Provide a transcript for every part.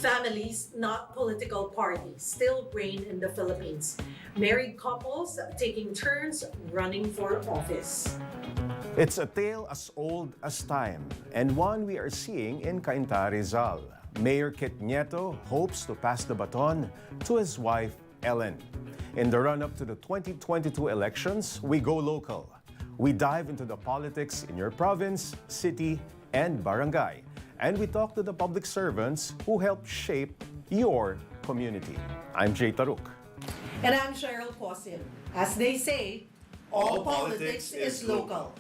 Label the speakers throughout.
Speaker 1: Families, not political parties, still reign in the Philippines. Married couples taking turns running for office.
Speaker 2: It's a tale as old as time, and one we are seeing in Cainta, Rizal. Mayor Kit Nieto hopes to pass the baton to his wife, Ellen. In the run-up to the 2022 elections, we go local. We dive into the politics in your province, city, and barangay. And we talk to the public servants who help shape your community. I'm Taruc.
Speaker 1: And I'm Cheryl Cosim. As they say, all politics is local.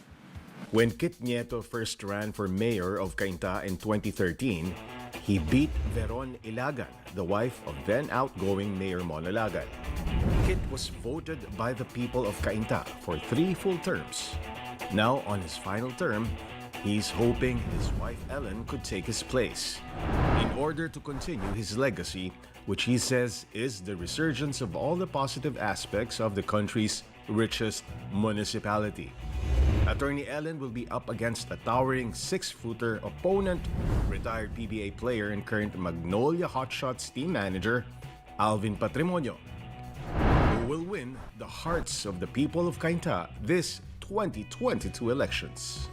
Speaker 2: When Kit Nieto first ran for mayor of Cainta in 2013, he beat Veron Ilagan, the wife of then outgoing Mayor Monalagan. Kit was voted by the people of Cainta for 3 full terms. Now, on his final term, he's hoping his wife Ellen could take his place in order to continue his legacy, which he says is the resurgence of all the positive aspects of the country's richest municipality. Attorney Ellen will be up against a towering 6-footer opponent, retired PBA player and current Magnolia Hotshots team manager, Alvin Patrimonio, who will win the hearts of the people of Cainta this 2022 elections.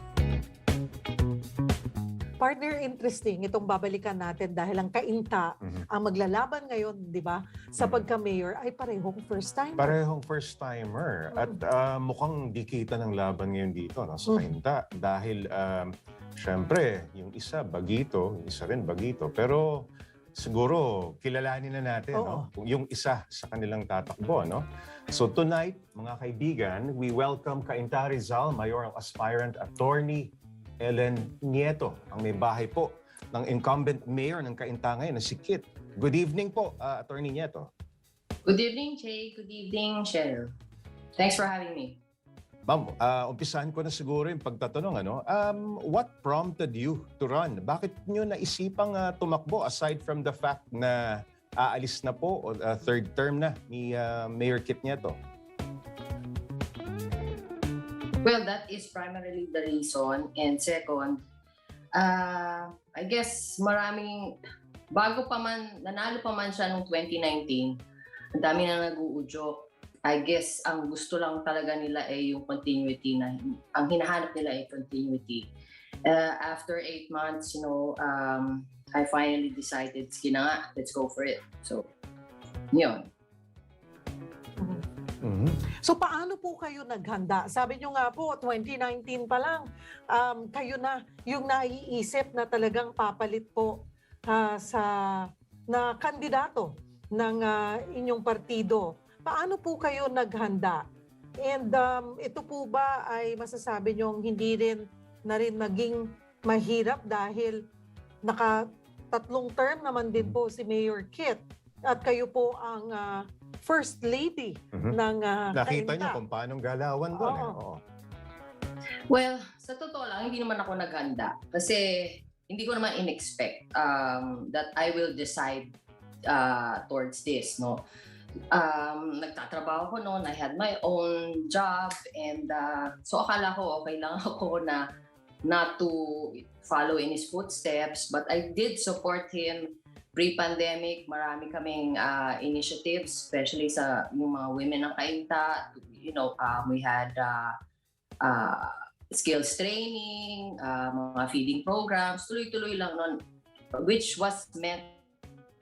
Speaker 3: Partner, interesting itong babalikan natin dahil ang Cainta, ang maglalaban ngayon, di ba, sa pagka-mayor ay parehong first-timer.
Speaker 4: Parehong first-timer. At mukhang di kita ng laban ngayon dito sa Cainta. Dahil, syempre, yung isa bagito, yung isa rin bagito. Pero siguro, kilalanin na natin yung isa sa kanilang tatakbo. No? So tonight, mga kaibigan, we welcome Cainta Rizal mayoral aspirant attorney Ellen Nieto, ang may bahay po ng incumbent mayor ng Cainta ngayon na si Kit. Good evening po, Attorney Nieto.
Speaker 5: Good evening, Jay. Good evening, Cheryl. Thanks for having me.
Speaker 4: Ma'am, umpisahan ko na siguro yung pagtatanong. What prompted you to run? Bakit nyo naisipang tumakbo aside from the fact na aalis na po o third term na ni Mayor Kit Nieto?
Speaker 5: Well, that is primarily the reason. And second, I guess bago pa man, nanalo pa man siya noong 2019, ang dami na nag-uudyok. I guess ang gusto lang talaga nila ay yung continuity ang hinahanap nila ay continuity. After 8 months, I finally decided, sige na nga, let's go for it. So, yun.
Speaker 3: So paano po kayo naghanda? Sabi nyo nga po, 2019 pa lang, kayo na yung naiisip na talagang papalit po na kandidato ng inyong partido. Paano po kayo naghanda? And ito po ba ay masasabi nyo hindi rin naging mahirap dahil naka-3 term naman din po si Mayor Kit at kayo po ang First Lady ng
Speaker 4: Nakita
Speaker 3: Cainta.
Speaker 4: niyo kung paano galawan doon.
Speaker 5: Well, sa totoo lang, hindi naman ako naghanda. Kasi hindi ko naman in-expect that I will decide towards this. No? Nagtatrabaho ko noon, I had my own job, and so akala ko okay lang ako na not to follow in his footsteps, but I did support him. Pre-pandemic, marami kaming initiatives, especially sa yung mga women ng Cainta. We had skills training, mga feeding programs, tuloy-tuloy lang nun, which was meant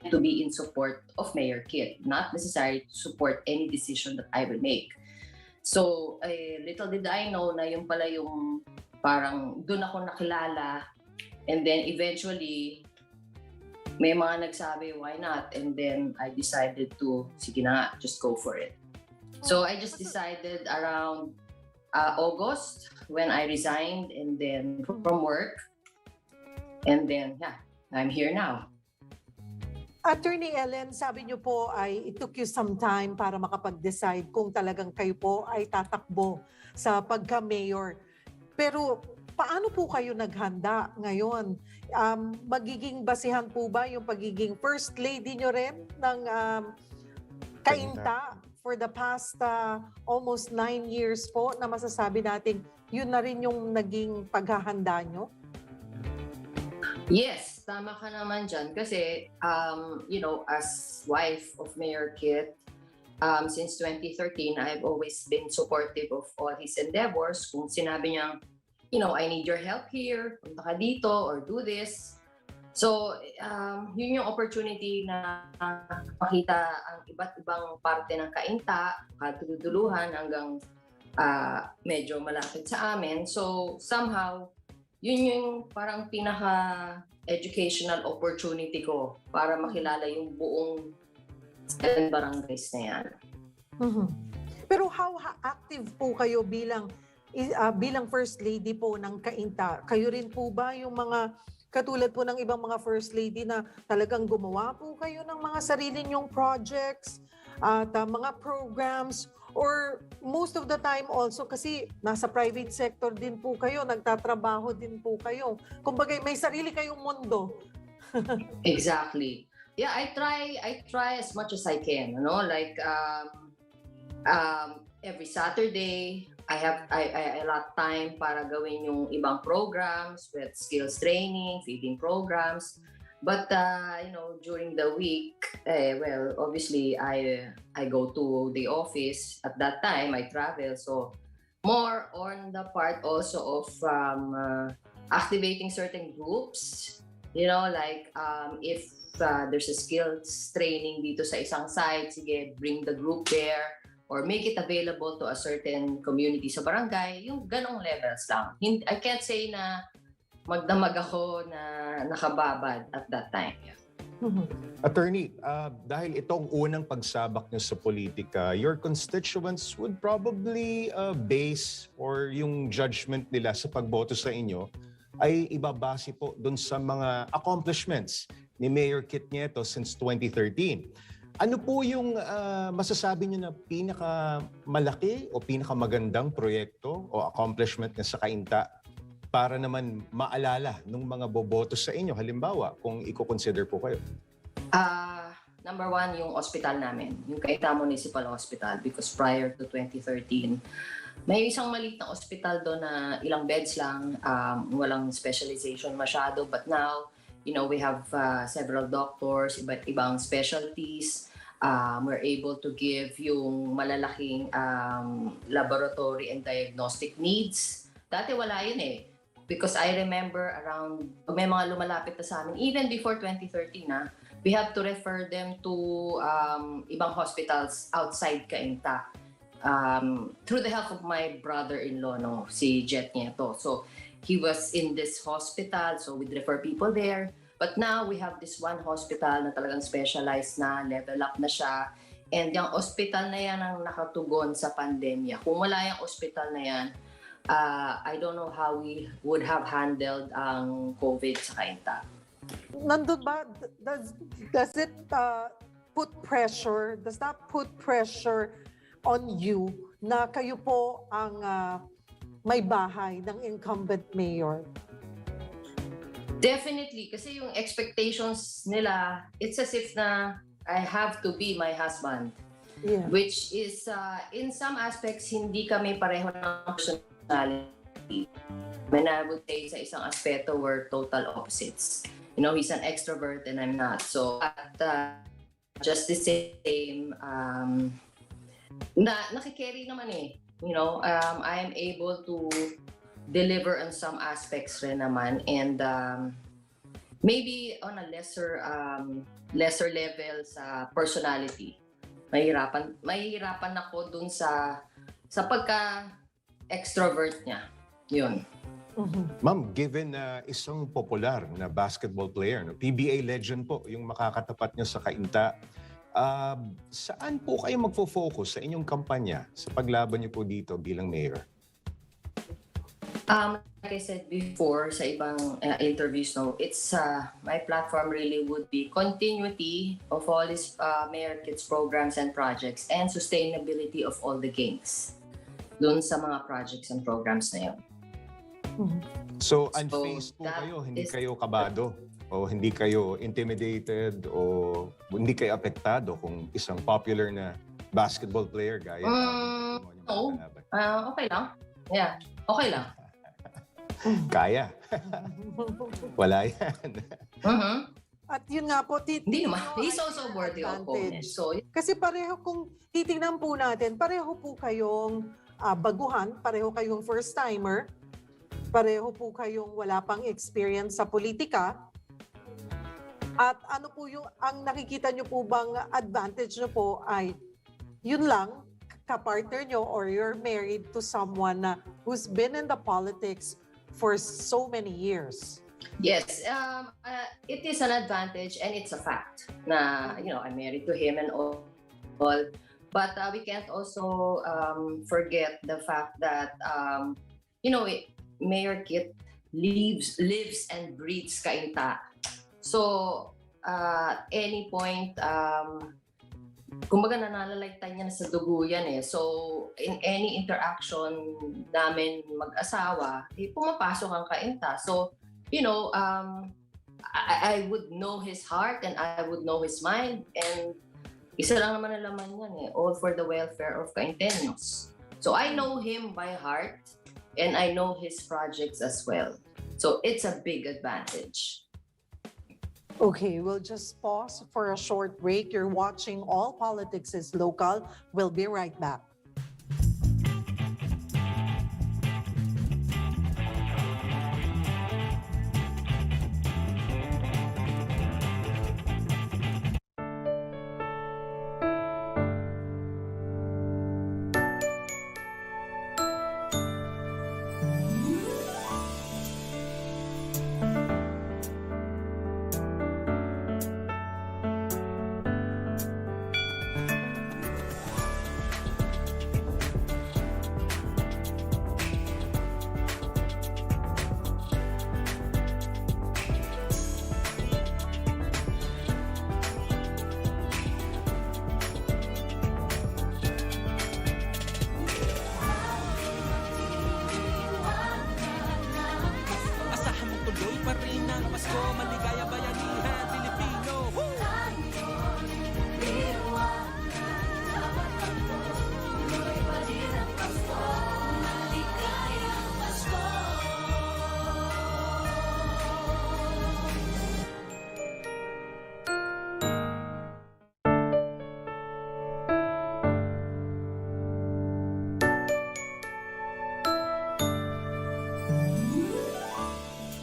Speaker 5: to be in support of Mayor Kit, not necessarily to support any decision that I will make. So, little did I know na yung pala yung parang doon ako nakilala, and then eventually, may mga nagsabi, why not? And then I decided to, sige na nga, just go for it. So I just decided around August when I resigned and then from work. And then, yeah, I'm here now.
Speaker 3: Attorney Ellen, sabi niyo po ay it took you some time para makapag-decide kung talagang kayo po ay tatakbo sa pagka-mayor. Pero paano po kayo naghanda ngayon? Magiging basihan po ba yung pagiging first lady nyo rin ng Cainta for the past almost 9 years po na masasabi natin yun na rin yung naging paghahanda nyo?
Speaker 5: Yes, tama ka naman dyan. Kasi, as wife of Mayor Kit, since 2013, I've always been supportive of all his endeavors. Kung sinabi niya, I need your help here, punta ka dito, or do this. So, yun yung opportunity na makita ang iba't ibang parte ng Cainta, kaduduluhan hanggang medyo malapit sa amin. So, somehow, yun yung parang pinaka-educational opportunity ko para makilala yung buong 7 barangays na yan.
Speaker 3: Pero how active po kayo bilang First Lady po ng Cainta? Kayo rin po ba yung mga katulad po ng ibang mga First Lady na talagang gumawa po kayo ng mga sarili nyong projects at mga programs? Or most of the time also, kasi nasa private sector din po kayo, nagtatrabaho din po kayo. Kumbaga may sarili kayong mundo.
Speaker 5: Exactly. Yeah, I try as much as I can, like every Saturday I allot time para gawin yung ibang programs with skills training, feeding programs. But during the week, obviously I go to the office. At that time, I travel. So more on the part also of activating certain groups. If there's a skills training dito sa isang site, sige, bring the group there or make it available to a certain community sa barangay. Yung ganong levels lang. I can't say na magdamag ako na nakababad at that time.
Speaker 4: Attorney, dahil itong unang pagsabak niyo sa politika, your constituents would probably base or yung judgment nila sa pagboto sa inyo ay ibabase po dun sa mga accomplishments ni Mayor Kit Nieto since 2013. Ano po yung masasabi niyo na pinakamalaki o pinakamagandang proyekto o accomplishment niya sa Cainta para naman maalala ng mga boboto sa inyo? Halimbawa, kung i-consider po kayo.
Speaker 5: Number 1, yung hospital namin, yung Cainta Municipal Hospital, because prior to 2013, may isang maliit na hospital doon na ilang beds lang, walang specialization masyado. But now, we have several doctors, iba't ibang specialties. We're able to give yung malalaking laboratory and diagnostic needs. Dati wala yun eh. Because I remember may mga lumalapit na sa amin, even before 2013, we have to refer them to ibang hospitals outside Cainta. Through the help of my brother-in-law, si Jet Nieto. So, he was in this hospital, so we'd refer people there. But now, we have this one hospital na talagang specialized na, level up na siya. And yung hospital na yan ang nakatugon sa pandemya. Kung wala yung hospital na yan, I don't know how we would have handled ang COVID sa Cainta.
Speaker 3: Nandun ba, does that put pressure on you na kayo po ang may bahay ng incumbent mayor?
Speaker 5: Definitely, kasi yung expectations nila, it's as if na I have to be my husband.
Speaker 3: Yeah.
Speaker 5: Which is, in some aspects, hindi kami pareho ng personality. And I would say sa isang aspeto, we're total opposites. He's an extrovert and I'm not. So, at just the same, nakikerry naman eh. I am able to deliver on some aspects rin naman, and maybe on a lesser level sa personality. Mahihirapan ako dun sa pagka-extrovert niya. Yun.
Speaker 4: Ma'am, given na isang popular na basketball player, PBA legend po yung makakatapat niyo sa Cainta, saan po kayo magfo-focus sa inyong kampanya sa paglaban niyo po dito bilang mayor?
Speaker 5: Like I said before sa ibang interviews, it's my platform really would be continuity of all these Mayor Kit's programs and projects and sustainability of all the gains doon sa mga projects and programs na yun.
Speaker 4: So, unfazed po kayo, hindi kayo kabado o hindi kayo intimidated o hindi kayo apektado kung isang popular na basketball player gaya
Speaker 5: no. Okay lang. Yeah, okay lang.
Speaker 4: Kaya. Wala yan.
Speaker 5: Mhm.
Speaker 3: At yun nga po,
Speaker 5: Hindi naman. He's also worthy of opponent. So,
Speaker 3: Kasi pareho, kung titingnan po natin, pareho po kayong baguhan, pareho kayong first-timer, pareho po kayong wala pang experience sa politika. At ano po yung, ang nakikita nyo po bang advantage nyo po ay, yun lang, kapartner nyo or you're married to someone na who's been in the politics for so many years.
Speaker 5: yes, it is an advantage and it's a fact na, I'm married to him and all. But we can't also forget the fact that, Mayor Kit lives and breathes Cainta. So, any point, kumbaga nananalaytay niya na sa dugo yan eh. So, in any interaction namin mag-asawa, pumapasok ang Cainta. So, I would know his heart and I would know his mind. And isa lang naman ang laman yan eh, all for the welfare of Cainteños. So, I know him by heart and I know his projects as well. So, it's a big advantage.
Speaker 3: Okay, we'll just pause for a short break. You're watching All Politics is Local. We'll be right back.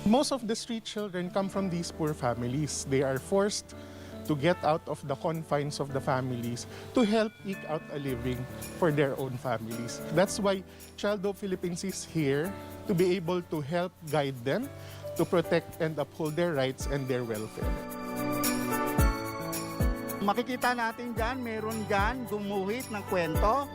Speaker 6: Most of the street children come from these poor families. They are forced to get out of the confines of the families to help eke out a living for their own families. That's why Child Hope Philippines is here to be able to help guide them, to protect and uphold their rights and their welfare.
Speaker 7: Makikita natin dyan, meron dyan gumuhit ng kwento.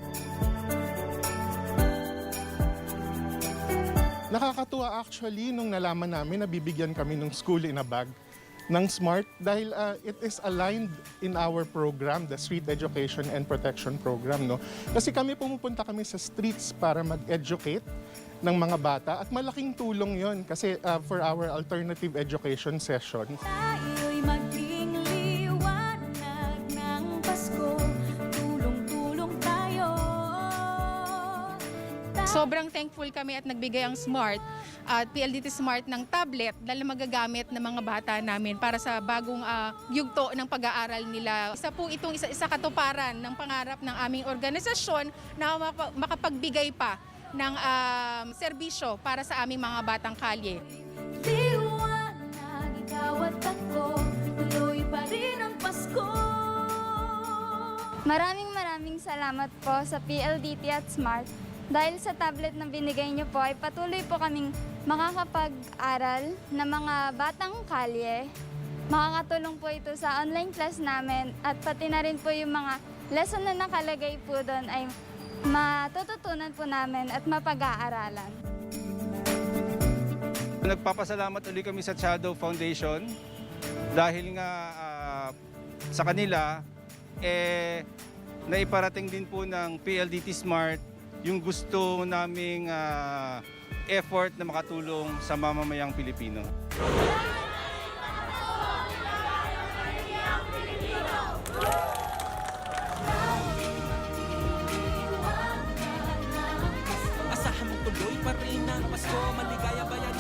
Speaker 6: Nakakatuwa actually nung nalaman namin na bibigyan kami ng school in a bag ng SMART dahil it is aligned in our program, the Street Education and Protection Program. No? Kasi pumupunta kami sa streets para mag-educate ng mga bata at malaking tulong yon kasi for our alternative education sessions.
Speaker 8: Tayo'y maging liwanag ng Pasko, tulong-tulong tayo.
Speaker 9: Sobrang thankful kami at nagbigay ang SMART at PLDT SMART ng tablet dahil magagamit ng mga bata namin para sa bagong yugto ng pag-aaral nila. Isa po itong isa katuparan ng pangarap ng aming organisasyon na makapagbigay pa ng serbisyo para sa aming mga batang kalye.
Speaker 8: Liwanag, ikaw at ako, tuloy pa rin ang Pasko.
Speaker 10: Maraming salamat po sa PLDT at SMART. Dahil sa tablet na binigay niyo po ay patuloy po kaming makakapag-aral ng mga batang kalye. Makakatulong po ito sa online class namin at pati na rin po yung mga lesson na nakalagay po doon ay matututunan po namin at mapag-aaralan.
Speaker 11: Nagpapasalamat ulit kami sa Child Hope Foundation dahil nga sa kanila naiparating din po ng PLDT SMART yung gusto naming effort na makatulong sa mamamayang Pilipino.
Speaker 12: Asahan mo tuloy pa rin ang Pasko, maligaya bayan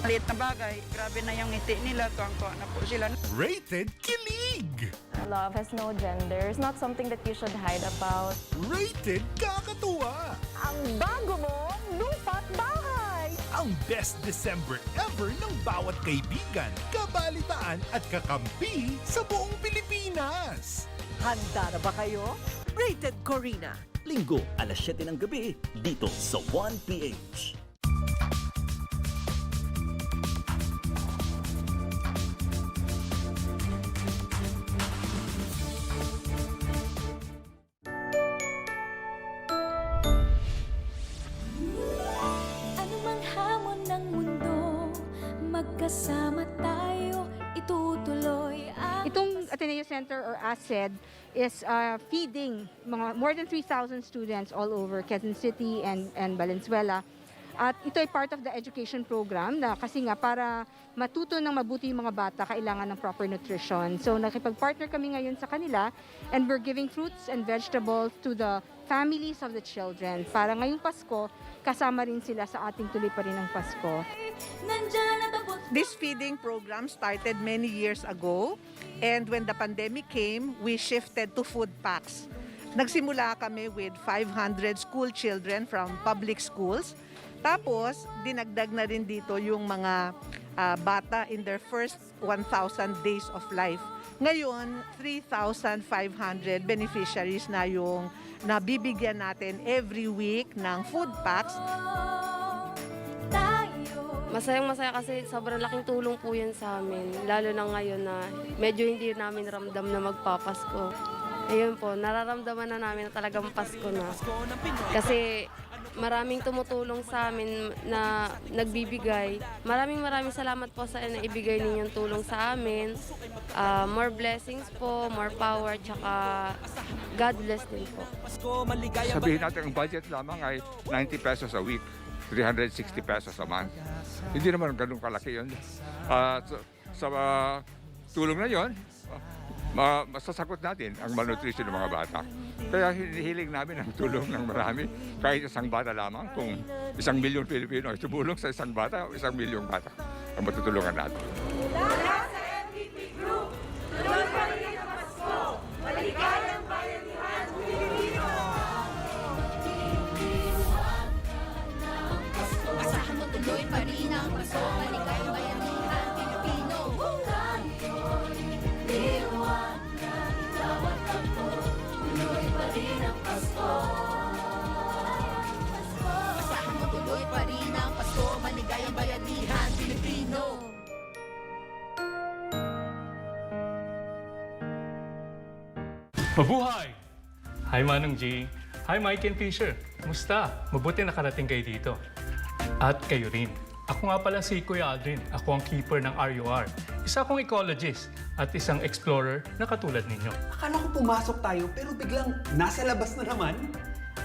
Speaker 12: maliit na bagay, grabe na yung ngiti nila, tuwang-tuwa na po sila.
Speaker 13: Rated Kilig!
Speaker 8: Love has no gender. It's not something that you should hide about.
Speaker 13: Rated Kakatuwa!
Speaker 3: Ang bago mong lupa't bahay!
Speaker 13: Ang best December ever ng bawat kaibigan, kabalitaan at kakampi sa buong Pilipinas!
Speaker 3: Handa na ba kayo? Rated Corina.
Speaker 14: Linggo, alas 7 ng gabi, dito sa 1PH.
Speaker 8: Anumang hamon ng mundo, magkasama tayo, itutuloy ang...
Speaker 9: Itong Ateneo Center or ASED is feeding more than 3,000 students all over Quezon City and Valenzuela. At ito ay part of the education program na kasi nga para matuto ng mabuti yung mga bata, kailangan ng proper nutrition. So nakipag-partner kami ngayon sa kanila and we're giving fruits and vegetables to the families of the children. Para ngayong Pasko, kasama rin sila sa ating Tuloy Pa Rin ang Pasko.
Speaker 12: This feeding program started many years ago, and when the pandemic came, we shifted to food packs. Nagsimula kami with 500 school children from public schools. Tapos, dinagdag na rin dito yung mga bata in their first 1,000 days of life. Ngayon, 3,500 beneficiaries na yung nabibigyan natin every week ng food packs.
Speaker 10: Masayang-masaya kasi sobrang laking tulong po yan sa amin. Lalo na ngayon na medyo hindi namin ramdam na magpapasko. Ayun po, nararamdaman na namin na talagang Pasko na. Kasi maraming tumutulong sa amin na nagbibigay. Maraming salamat po sa naibigay ninyong tulong sa amin. More blessings po, more power, tsaka God bless din po.
Speaker 11: Sabihin natin ang budget lamang ay 90 pesos a week, 360 pesos a month. Hindi naman ganun kalaki yun. Sa tulong na yun, masasagot natin ang malnutrition ng mga bata. Kaya hinihiling namin ang tulong ng marami, kahit isang bata lamang. Kung 1 milyon Pilipino ay tumulong sa isang bata o 1 milyong bata ang matutulungan natin.
Speaker 8: Mula sa MVP Group, tuloy pa rin ang Pasko, maligayang bayanihan Pilipino. Asahan mo tuloy pa rin ang Pasko, maligayang bayanihan Pilipino. Asahan mo tuloy pa rin ang Pasko, maligayang bayanihan Pilipino.
Speaker 15: Mabuhay! Hi Manong G. Hi Mike and Fisher. Kumusta? Mabuti nakarating kayo dito. At kayo rin. Ako nga pala si Kuya Aldrin. Ako ang keeper ng RUR. Isa akong ecologist at isang explorer na katulad ninyo.
Speaker 16: Akala ko pumasok tayo pero biglang nasa labas na naman.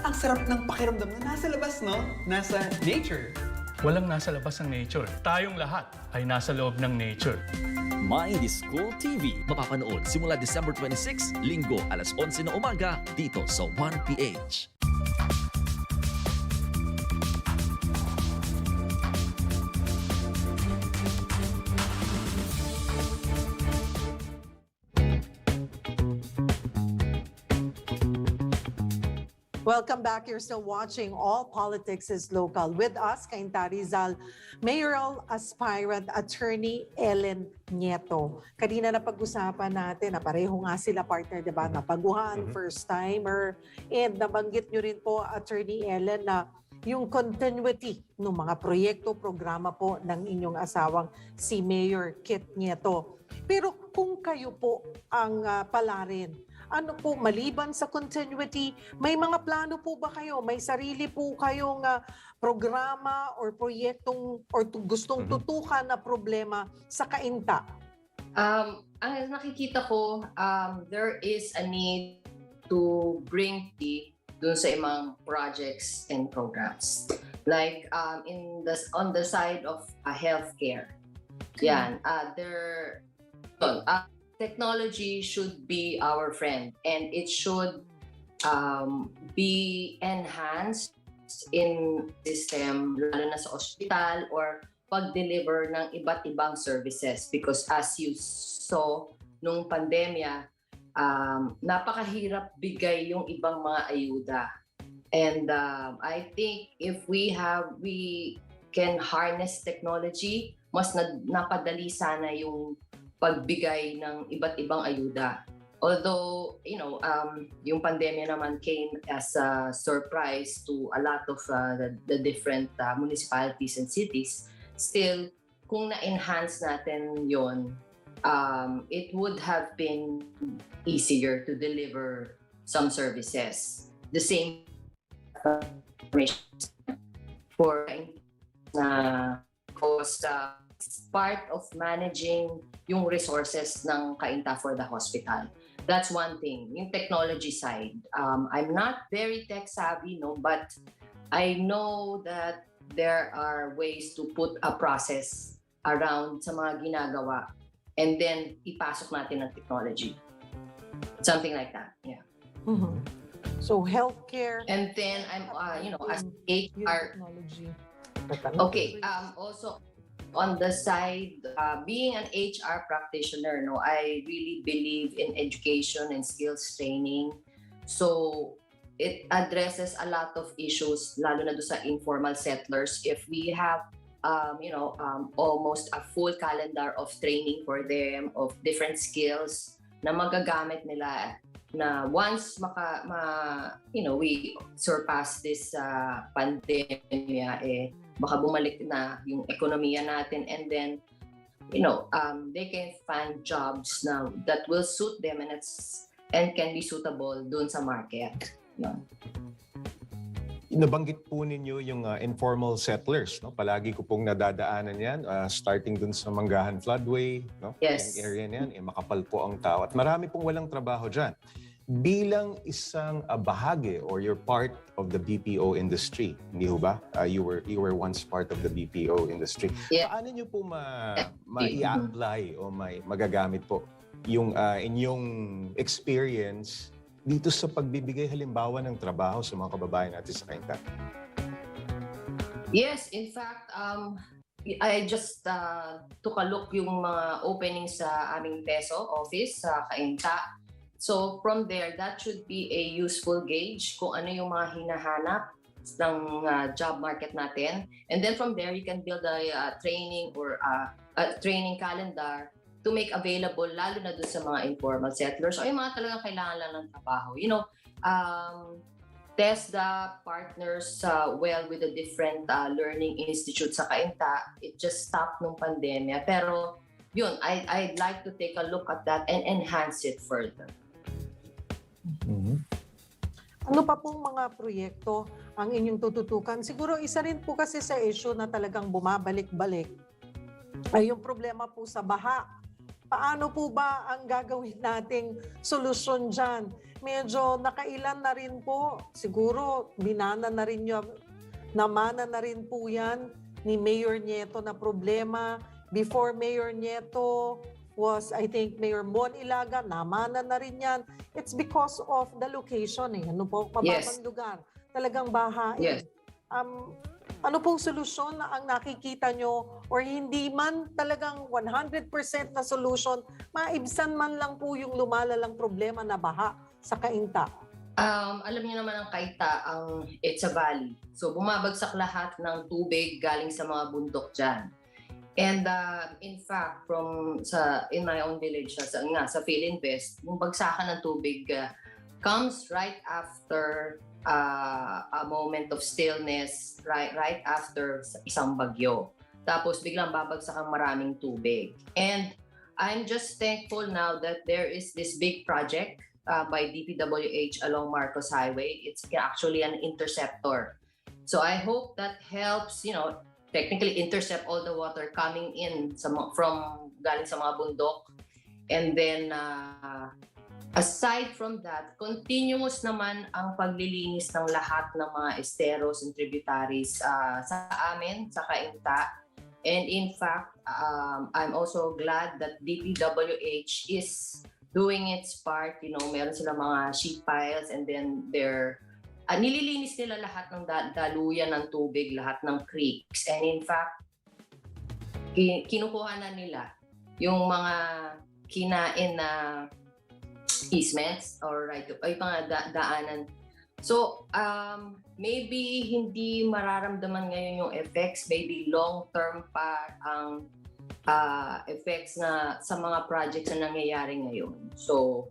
Speaker 16: Ang sarap ng pakiramdam na nasa labas, no? Nasa nature.
Speaker 15: Walang nasa labas ng nature. Tayong lahat ay nasa loob ng nature.
Speaker 14: My School TV. Mapapanood simula December 26, Linggo, alas 11 na umaga, dito sa 1PH.
Speaker 3: Welcome back. You're still watching All Politics is Local. With us, Cainta, Rizal, mayoral aspirant attorney Ellen Nieto. Kanina na pag-usapan natin na pareho nga sila partner, di ba? Napaguhan, first timer. And nabanggit nyo rin po, Attorney Ellen, na yung continuity ng mga proyekto, programa po ng inyong asawang si Mayor Kit Nieto. Pero kung kayo po ang palarin, ano po, maliban sa continuity, may mga plano po ba kayo? May sarili po kayong programa or proyektong or gustong tutukan na problema sa Cainta?
Speaker 5: Ang nakikita ko, there is a need to bring dun sa imang projects and programs. Like on the side of healthcare. Yan, technology should be our friend and it should be enhanced in system, lalo na sa hospital or pag-deliver ng iba't ibang services because as you saw nung pandemya, napakahirap bigay yung ibang mga ayuda. And I think if we can harness technology, mas napadali sana yung pagbigay ng iba't ibang ayuda. Although, yung pandemya naman came as a surprise to a lot of the different municipalities and cities, still, kung na-enhance natin yon, it would have been easier to deliver some services. The same for part of managing yung resources ng Cainta for the hospital. That's one thing. Yung technology side, I'm not very tech savvy, but I know that there are ways to put a process around sa mga ginagawa and then ipasok natin ng technology. Something like that, yeah.
Speaker 3: Mhm. So healthcare.
Speaker 5: And then I'm, as
Speaker 3: Yung
Speaker 5: HR,
Speaker 3: technology.
Speaker 5: okay, also on the side, being an HR practitioner, I really believe in education and skills training. So it addresses a lot of issues, lalo na doon sa informal settlers. If we have, almost a full calendar of training for them, of different skills na magagamit nila, na once we surpass this pandemya, baka bumalik na yung ekonomiya natin and then they can find jobs now that will suit them and can be suitable dun sa market.
Speaker 4: Nabanggit po ninyo yung informal settlers, no? Palagi ko pong nadadaanan yan, starting dun sa Manggahan Floodway, no?
Speaker 5: Yes.
Speaker 4: Yung area na yan, makapal po ang tao. At marami pong walang trabaho dyan. Bilang isang bahagi or you're part of the BPO industry, hindi ho ba? You were once part of the BPO industry.
Speaker 5: Yeah.
Speaker 4: Paano nyo po ma-i-apply o magagamit po yung inyong experience dito sa pagbibigay halimbawa ng trabaho sa mga kababayan natin sa Cainta?
Speaker 5: Yes, in fact, I just took a look yung mga openings sa aming PESO office sa Cainta. So from there, that should be a useful gauge kung ano yung mga hinahanap ng job market natin. And then from there, you can build a training or a training calendar to make available lalo na doon sa mga informal settlers o yung mga talagang kailangan lang ng trabaho. TESDA partners well with the different learning institutes sa Cainta. It just stopped nung pandemya. Pero yun, I'd like to take a look at that and enhance it further.
Speaker 3: Mm-hmm. Ano pa pong mga proyekto ang inyong tututukan? Siguro isa rin po kasi sa issue na talagang bumabalik-balik ay yung problema po sa baha. Paano po ba ang gagawin nating solusyon dyan? Medyo nakailan na rin po. Siguro namana na rin po yan ni Mayor Nieto na problema. Before Mayor Nieto was, I think, Mayor Mon Ilaga, namana na rin yan. It's because of the location Ano po, mababang lugar. Talagang bahain.
Speaker 5: Yes.
Speaker 3: Ano pong solusyon na ang nakikita nyo or hindi man talagang 100% na solution, maibsan man lang po yung lumalalang problema na baha sa Cainta?
Speaker 5: Alam niyo naman ang Cainta, it's a valley. So bumabagsak lahat ng tubig galing sa mga bundok dyan. And in fact, in my own village, sa Philinvest, yung bagsakan ng tubig comes right after a moment of stillness, right after isang bagyo. Tapos biglang babagsak ang maraming tubig. And I'm just thankful now that there is this big project by DPWH along Marcos Highway. It's actually an interceptor. So I hope that helps, technically intercept all the water coming in from galing sa mga bundok. And then, aside from that, continuous naman ang paglilinis ng lahat ng mga esteros and tributaries sa amin, sa Cainta. And in fact, I'm also glad that DPWH is doing its part. Meron sila mga sheet piles and then nililinis nila lahat ng daluyan ng tubig, lahat ng creeks. And in fact, kinukuha na nila yung mga kinain na easements or right ay mga daanan. So maybe hindi mararamdaman ngayon yung effects, maybe long-term pa ang effects na sa mga projects na nangyayari ngayon. So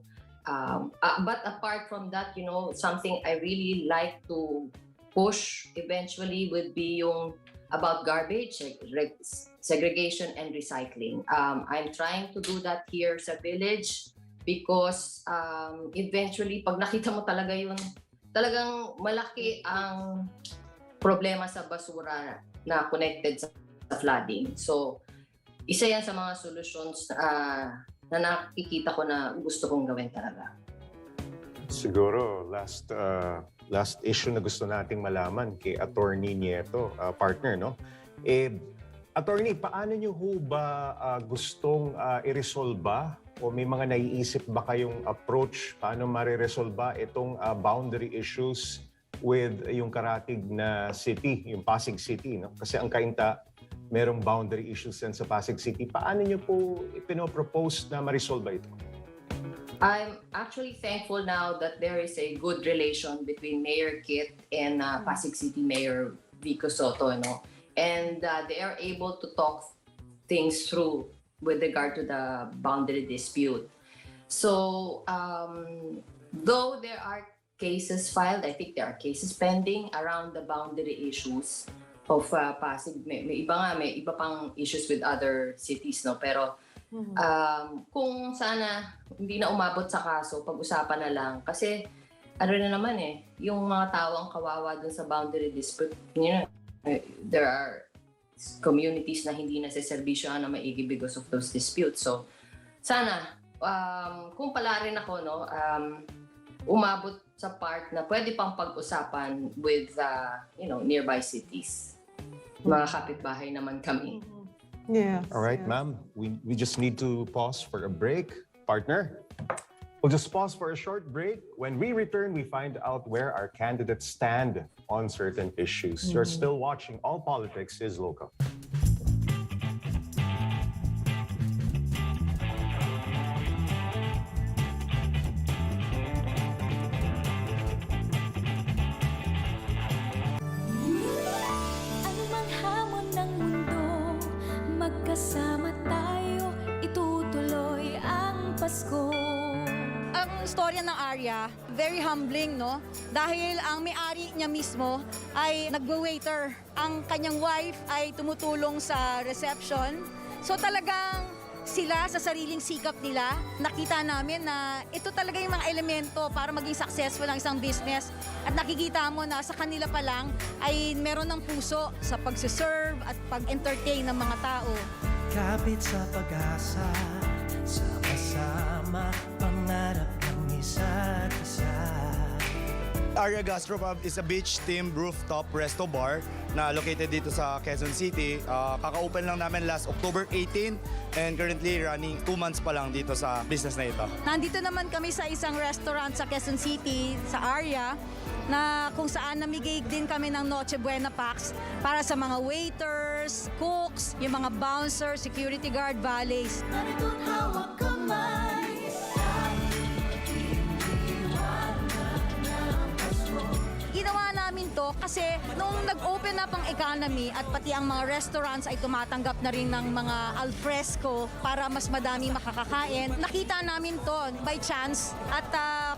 Speaker 5: but apart from that, something I really like to push eventually would be yung about garbage, segregation and recycling. I'm trying to do that here sa village because eventually pag nakita mo talaga yun, talagang malaki ang problema sa basura na connected sa flooding. So isa yan sa mga solutions na nakikita ko na gusto kong gawin talaga.
Speaker 4: Siguro, last issue na gusto nating malaman kay Attorney Nieto, partner, no? Attorney, paano nyo ho ba gustong i-resolba o may mga naiisip ba kayong approach paano mariresolba itong boundary issues with yung karatig na city, yung Pasig City, no? Kasi ang Cainta, merong boundary issues din sa Pasig City. Paano nyo po ipinopropose na ma-resolve ito?
Speaker 5: I'm actually thankful now that there is a good relation between Mayor Kit and Pasig City Mayor Vico Soto, and they are able to talk things through with regard to the boundary dispute. So, though there are cases filed, I think there are cases pending around the boundary issues of Pasig. May iba pang issues with other cities, no? Pero kung sana hindi na umabot sa kaso, pag-usapan na lang. Kasi na naman yung mga tao ang kawawa dun sa boundary dispute. There are communities na hindi nasiservisyohan na maigi because of those disputes. So sana, kung pala rin ako, umabot sa part na pwede pang pag-usapan with nearby cities. Mga kapitbahay naman kami.
Speaker 3: Yes.
Speaker 4: All right,
Speaker 3: yes.
Speaker 4: ma'am. We just need to pause for a break. Partner, we'll just pause for a short break. When we return, we find out where our candidates stand on certain issues. You're still watching All Politics is Local.
Speaker 8: Magkasama tayo, itutuloy ang Pasko.
Speaker 17: Ang storya ng Arya, very humbling, no? Dahil ang may-ari niya mismo ay nagwa-waiter. Ang kanyang wife ay tumutulong sa reception. So talagang sila sa sariling sikap nila, nakita namin na ito talaga yung mga elemento para maging successful ang isang business. At nakikita mo na sa kanila pa lang ay meron ng puso sa pagsiserve at pag-entertain ng mga tao.
Speaker 18: Kapit sa pag-asa, sama-sama, pangarap ng isa't isa.
Speaker 19: Arya Gastropub is a beach-themed rooftop resto bar na located dito sa Quezon City. Kaka-open lang namin last October 18 and currently running 2 months pa lang dito sa business na ito.
Speaker 17: Nandito naman kami sa isang restaurant sa Quezon City, sa Arya, na kung saan namigay din kami ng Noche Buena packs para sa mga waiters, cooks, yung mga bouncers, security guard, valets.
Speaker 8: Narito't hawak kamay.
Speaker 17: Ginawa namin to kasi nung nag-open up ang economy at pati ang mga restaurants ay tumatanggap na rin ng mga alfresco para mas madami makakakain. Nakita namin to by chance at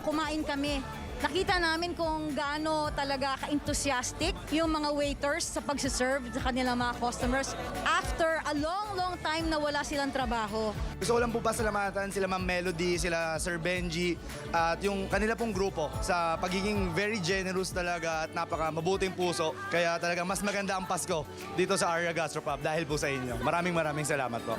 Speaker 17: kumain kami. Nakita namin kung gaano talaga ka-enthusiastic yung mga waiters sa pagsiserve sa kanilang mga customers after a long time na wala silang trabaho.
Speaker 19: Gusto ko lang po pasalamatan sila Ma'am Melody, sila Sir Benji at yung kanila pong grupo sa pagiging very generous talaga at napaka mabuting puso. Kaya talaga mas maganda ang Pasko dito sa Arya Gastropub dahil po sa inyo. Maraming salamat po.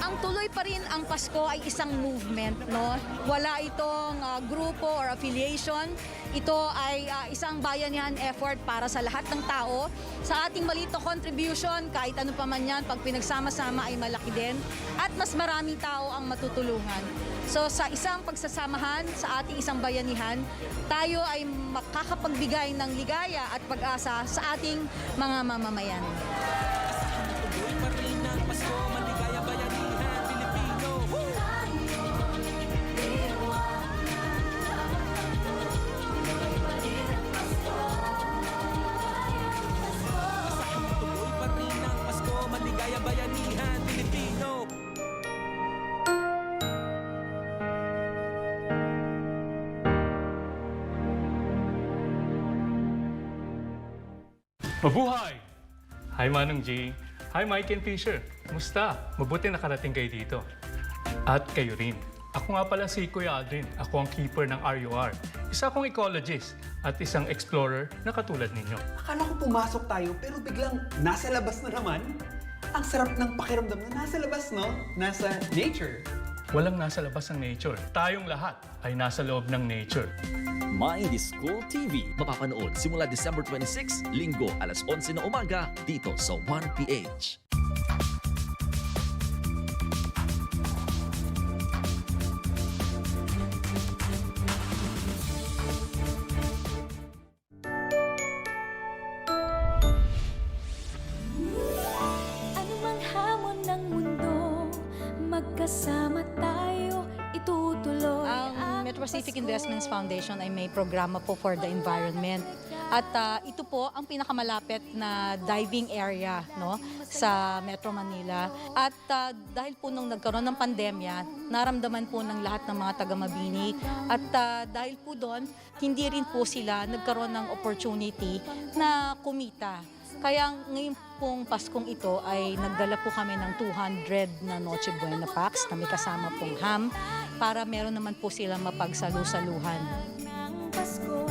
Speaker 17: Ang tuloy tuloy pa rin ang Pasko ay isang movement, no? Wala itong grupo or affiliation. Ito ay isang bayanihan effort para sa lahat ng tao. Sa ating maliit na contribution, kahit ano pa man yan, pag pinagsama-sama ay malaki din. At mas maraming tao ang matutulungan. So sa isang pagsasamahan, sa ating isang bayanihan, tayo ay makakapagbigay ng ligaya at pag-asa sa ating mga mamamayan.
Speaker 15: Mabuhay! Hi Manong G. Hi Mike and Fisher. Kumusta? Mabuti nakarating kayo dito. At kayo rin. Ako nga pala si Kuya Aldrin. Ako ang keeper ng RUR. Isa akong ecologist at isang explorer na katulad ninyo.
Speaker 16: Akala ko pumasok tayo pero biglang nasa labas na naman. Ang sarap ng pakiramdam na nasa labas, no? Nasa nature.
Speaker 15: Walang nasa labas ng nature. Tayong lahat ay nasa loob ng nature.
Speaker 14: My School TV. Mapapanood simula December 26, Linggo, alas 11 na umaga, dito sa 1PH.
Speaker 8: Anumang hamon ng mundo, magkasama tayo, itutuloy.
Speaker 17: Ang Metro Pacific Investments Foundation ay may programa po for the environment. At ito po ang pinakamalapit na diving area, no, sa Metro Manila. At dahil po nung nagkaroon ng pandemya, naramdaman po ng lahat ng mga taga-Mabini. At dahil po doon, hindi rin po sila nagkaroon ng opportunity na kumita. Kaya ngayon pong Paskong ito ay nagdala po kami ng 200 na Noche Buena packs na may kasama pong ham para meron naman po silang mapagsalu-saluhan.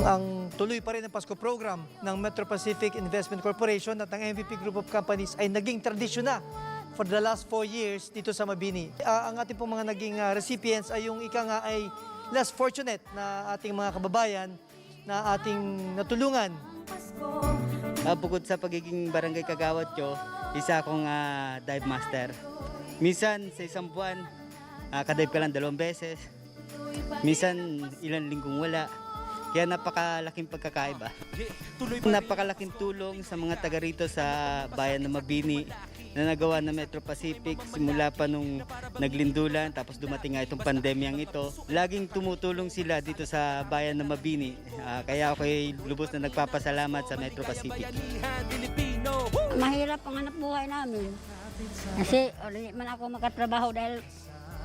Speaker 20: Ang tuloy pa rin ang Pasko program ng Metro Pacific Investment Corporation at ng MVP Group of Companies ay naging tradisyon na for the last 4 years dito sa Mabini. Ang ating pong mga naging recipients ay yung ika nga ay less fortunate na ating mga kababayan na ating natulungan.
Speaker 19: Bukod sa pagiging barangay kagawad ko, isa akong dive master. Minsan sa isang buwan, kadive ka lang 2 beses. Minsan ilang linggong wala. Kaya napakalaking pagkakaiba. Napakalaking tulong sa mga taga rito sa bayan ng Mabini na nagawa ng Metro Pacific simula pa nung naglindulan tapos dumating nga itong pandemyang ito. Laging tumutulong sila dito sa bayan ng Mabini. Kaya ako'y lubos na nagpapasalamat sa Metro Pacific.
Speaker 21: Mahirap ang hanap buhay namin. Kasi ulit man ako makatrabaho dahil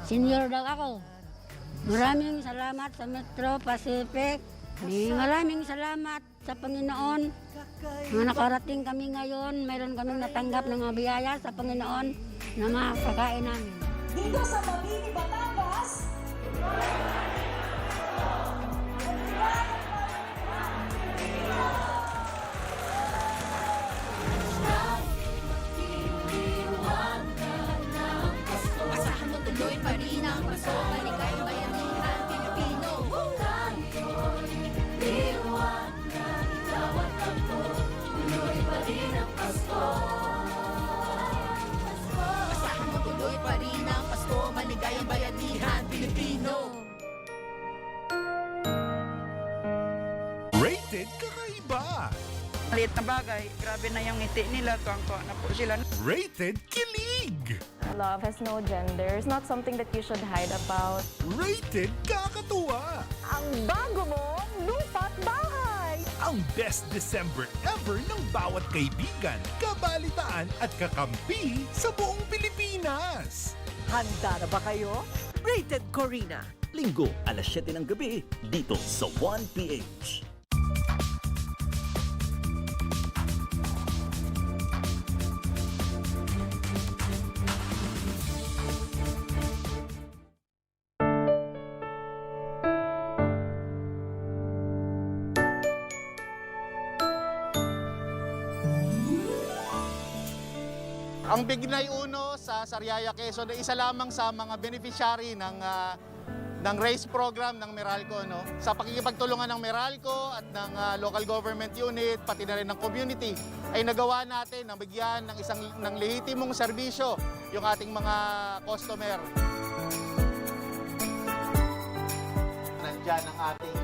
Speaker 21: senior daw ako. Maraming salamat sa Metro Pacific. Maraming salamat sa Panginoon. Mga nakarating kami ngayon, mayroon kaming natanggap ng mga biyaya sa Panginoon na makakain namin.
Speaker 8: Dito sa Mabini, Batangas, asahan mo tuloy pa rin ang Pasko, maligayang bayanihan Pilipino. Asahan mo tuloy pa rin ang Pasko, maligayang bayanihan Pilipino.
Speaker 13: Rated kakaiba.
Speaker 22: Maliit na bagay, grabe na yung ngiti nila, tuwang-tuwa na po sila.
Speaker 13: Rated kilig.
Speaker 23: Love has no gender. It's not something that you should hide about.
Speaker 13: Rated kakatuwa.
Speaker 8: Ang bago mong lupa't bahay.
Speaker 13: Ang best December ever ng bawat kaibigan, kabalitaan at kakampi sa buong Pilipinas.
Speaker 24: Handa na ba kayo? Rated Corina.
Speaker 14: Linggo, alas 7 ng gabi, dito sa 1PH.
Speaker 7: Ang Bignay Uno sa Sariaya, Quezon, isa lamang sa mga beneficiary ng race program ng Meralco, no? Sa pakikipagtulungan ng Meralco at ng local government unit, pati na rin ng community, ay nagawa natin na bigyan ng lehitimong serbisyo yung ating mga customer. Nandyan ang ating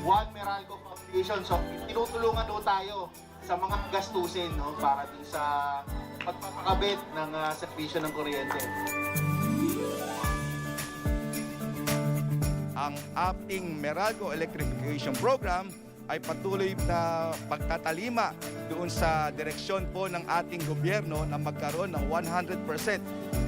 Speaker 7: One Meralco Foundation. So, tinutulungan do tayo sa mga gastusin, no? Para din sa pagpapakabit ng serbisyo ng kuryente. Ang ating Meralco Electrification Program ay patuloy na pagtatalima doon sa direksyon po ng ating gobyerno na magkaroon ng 100%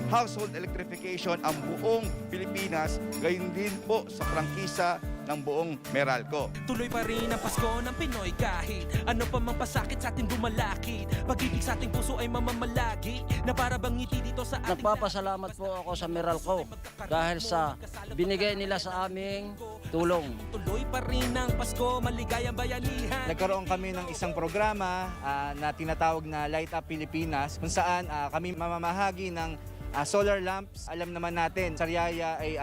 Speaker 7: household electrification ang buong Pilipinas, gayon din po sa prangkisa ng buong Meralco.
Speaker 18: Tuloy pa rin ang Pasko ng Pinoy kahit ano pa mang pasakit sa ating bumalakid. Pag-ibig sa ating puso ay mamamalagi na para bang ngiti dito sa ating...
Speaker 1: Nagpapasalamat po ako sa Meralco dahil sa binigay nila sa aming tulong.
Speaker 18: Tuloy pa rin ang Pasko, maligayang bayanihan.
Speaker 2: Nagkaroon kami ng isang programa na tinatawag na Light Up Pilipinas kung saan kami mamamahagi ng solar lamps. Alam naman natin, Sariaya ay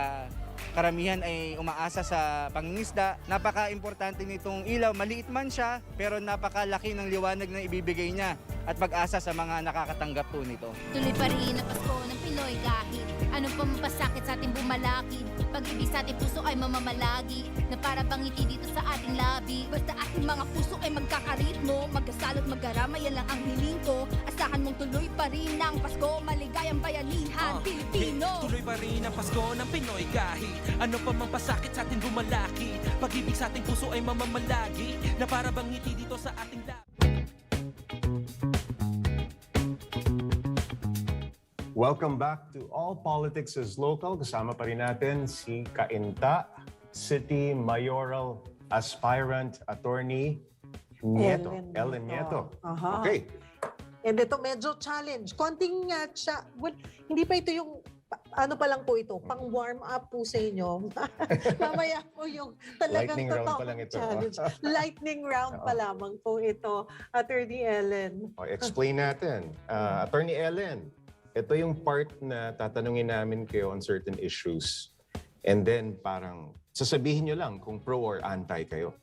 Speaker 2: karamihan ay umaasa sa pangingisda. Napaka-importante nitong ilaw. Maliit man siya, pero napakalaki ng liwanag na ibibigay niya at pag-asa sa mga nakakatanggap po nito.
Speaker 6: Tuloy pa rin ang Pasko ng Pinoy kahit anong pamapasakit sa ating bumalakid. Pag-ibig sa ating puso ay mamamalagi na para bang ngiti dito sa ating labi. Basta ating mga puso ay magkakaritmo, magkasalo't magkarama, yan lang ang hiling ko. Asahan mong tuloy pa rin ang Pasko, maligayang bayanihan, Pilipino.
Speaker 18: Tuloy pa rin ang Pasko ng Pinoy kahit ano pa mang pasakit sa ating bumalakid. Pag-ibig sa ating puso ay mamamalagi na para bang ngiti dito sa ating labi.
Speaker 4: Welcome back to All Politics is Local. Kasama pa rin natin si Cainta, City Mayoral Aspirant Attorney Nieto. Ellen Nieto.
Speaker 3: Aha.
Speaker 4: Okay.
Speaker 3: And ito medyo challenge. Konting well, hindi pa ito yung ano pa lang po ito, pang warm up po sa inyo. Mamaya po yung talagang
Speaker 4: Lightning round pa lang ito.
Speaker 3: challenge. Lightning round pa lamang po ito, Attorney Ellen.
Speaker 4: Explain natin. Attorney Ellen, ito yung part na tatanungin namin kayo on certain issues. And then parang sasabihin nyo lang kung pro or anti kayo.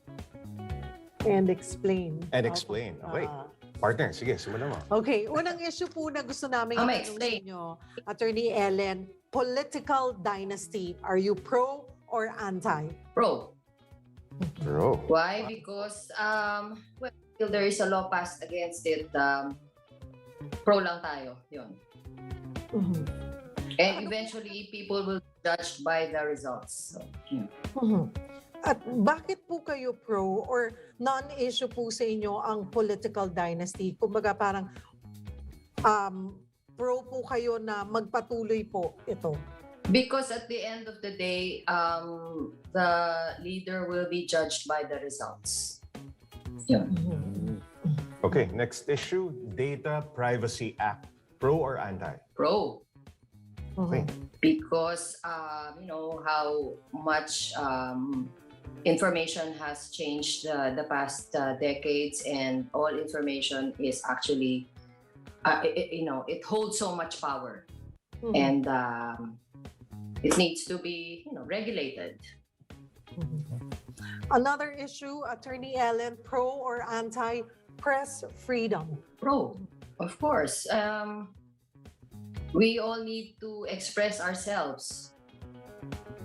Speaker 3: And explain.
Speaker 4: And explain. Okay. Partner, sige, simulan mo.
Speaker 3: Okay, unang issue po na gusto namin itanong sa inyo, Attorney Ellen, political dynasty. Are you pro or anti?
Speaker 5: Pro.
Speaker 4: Pro.
Speaker 5: Why? Because well, till there is a law passed against it, pro lang tayo. Yun.
Speaker 3: Mhm.
Speaker 5: And eventually, people will be judged by the results. So, yeah.
Speaker 3: Mhm. At bakit po kayo pro or non-issue po sa inyo ang political dynasty? Kumbaga parang pro po kayo na magpatuloy po ito.
Speaker 5: Because at the end of the day, the leader will be judged by the results. Yeah.
Speaker 4: Okay, next issue, Data Privacy Act. Pro or anti?
Speaker 5: Pro.
Speaker 4: Okay.
Speaker 5: Because you know how much information has changed the past decades, and all information is actually it holds so much power, and it needs to be regulated.
Speaker 3: Another issue, Attorney Ellen, pro or anti press freedom?
Speaker 5: Pro, of course. We all need to express ourselves.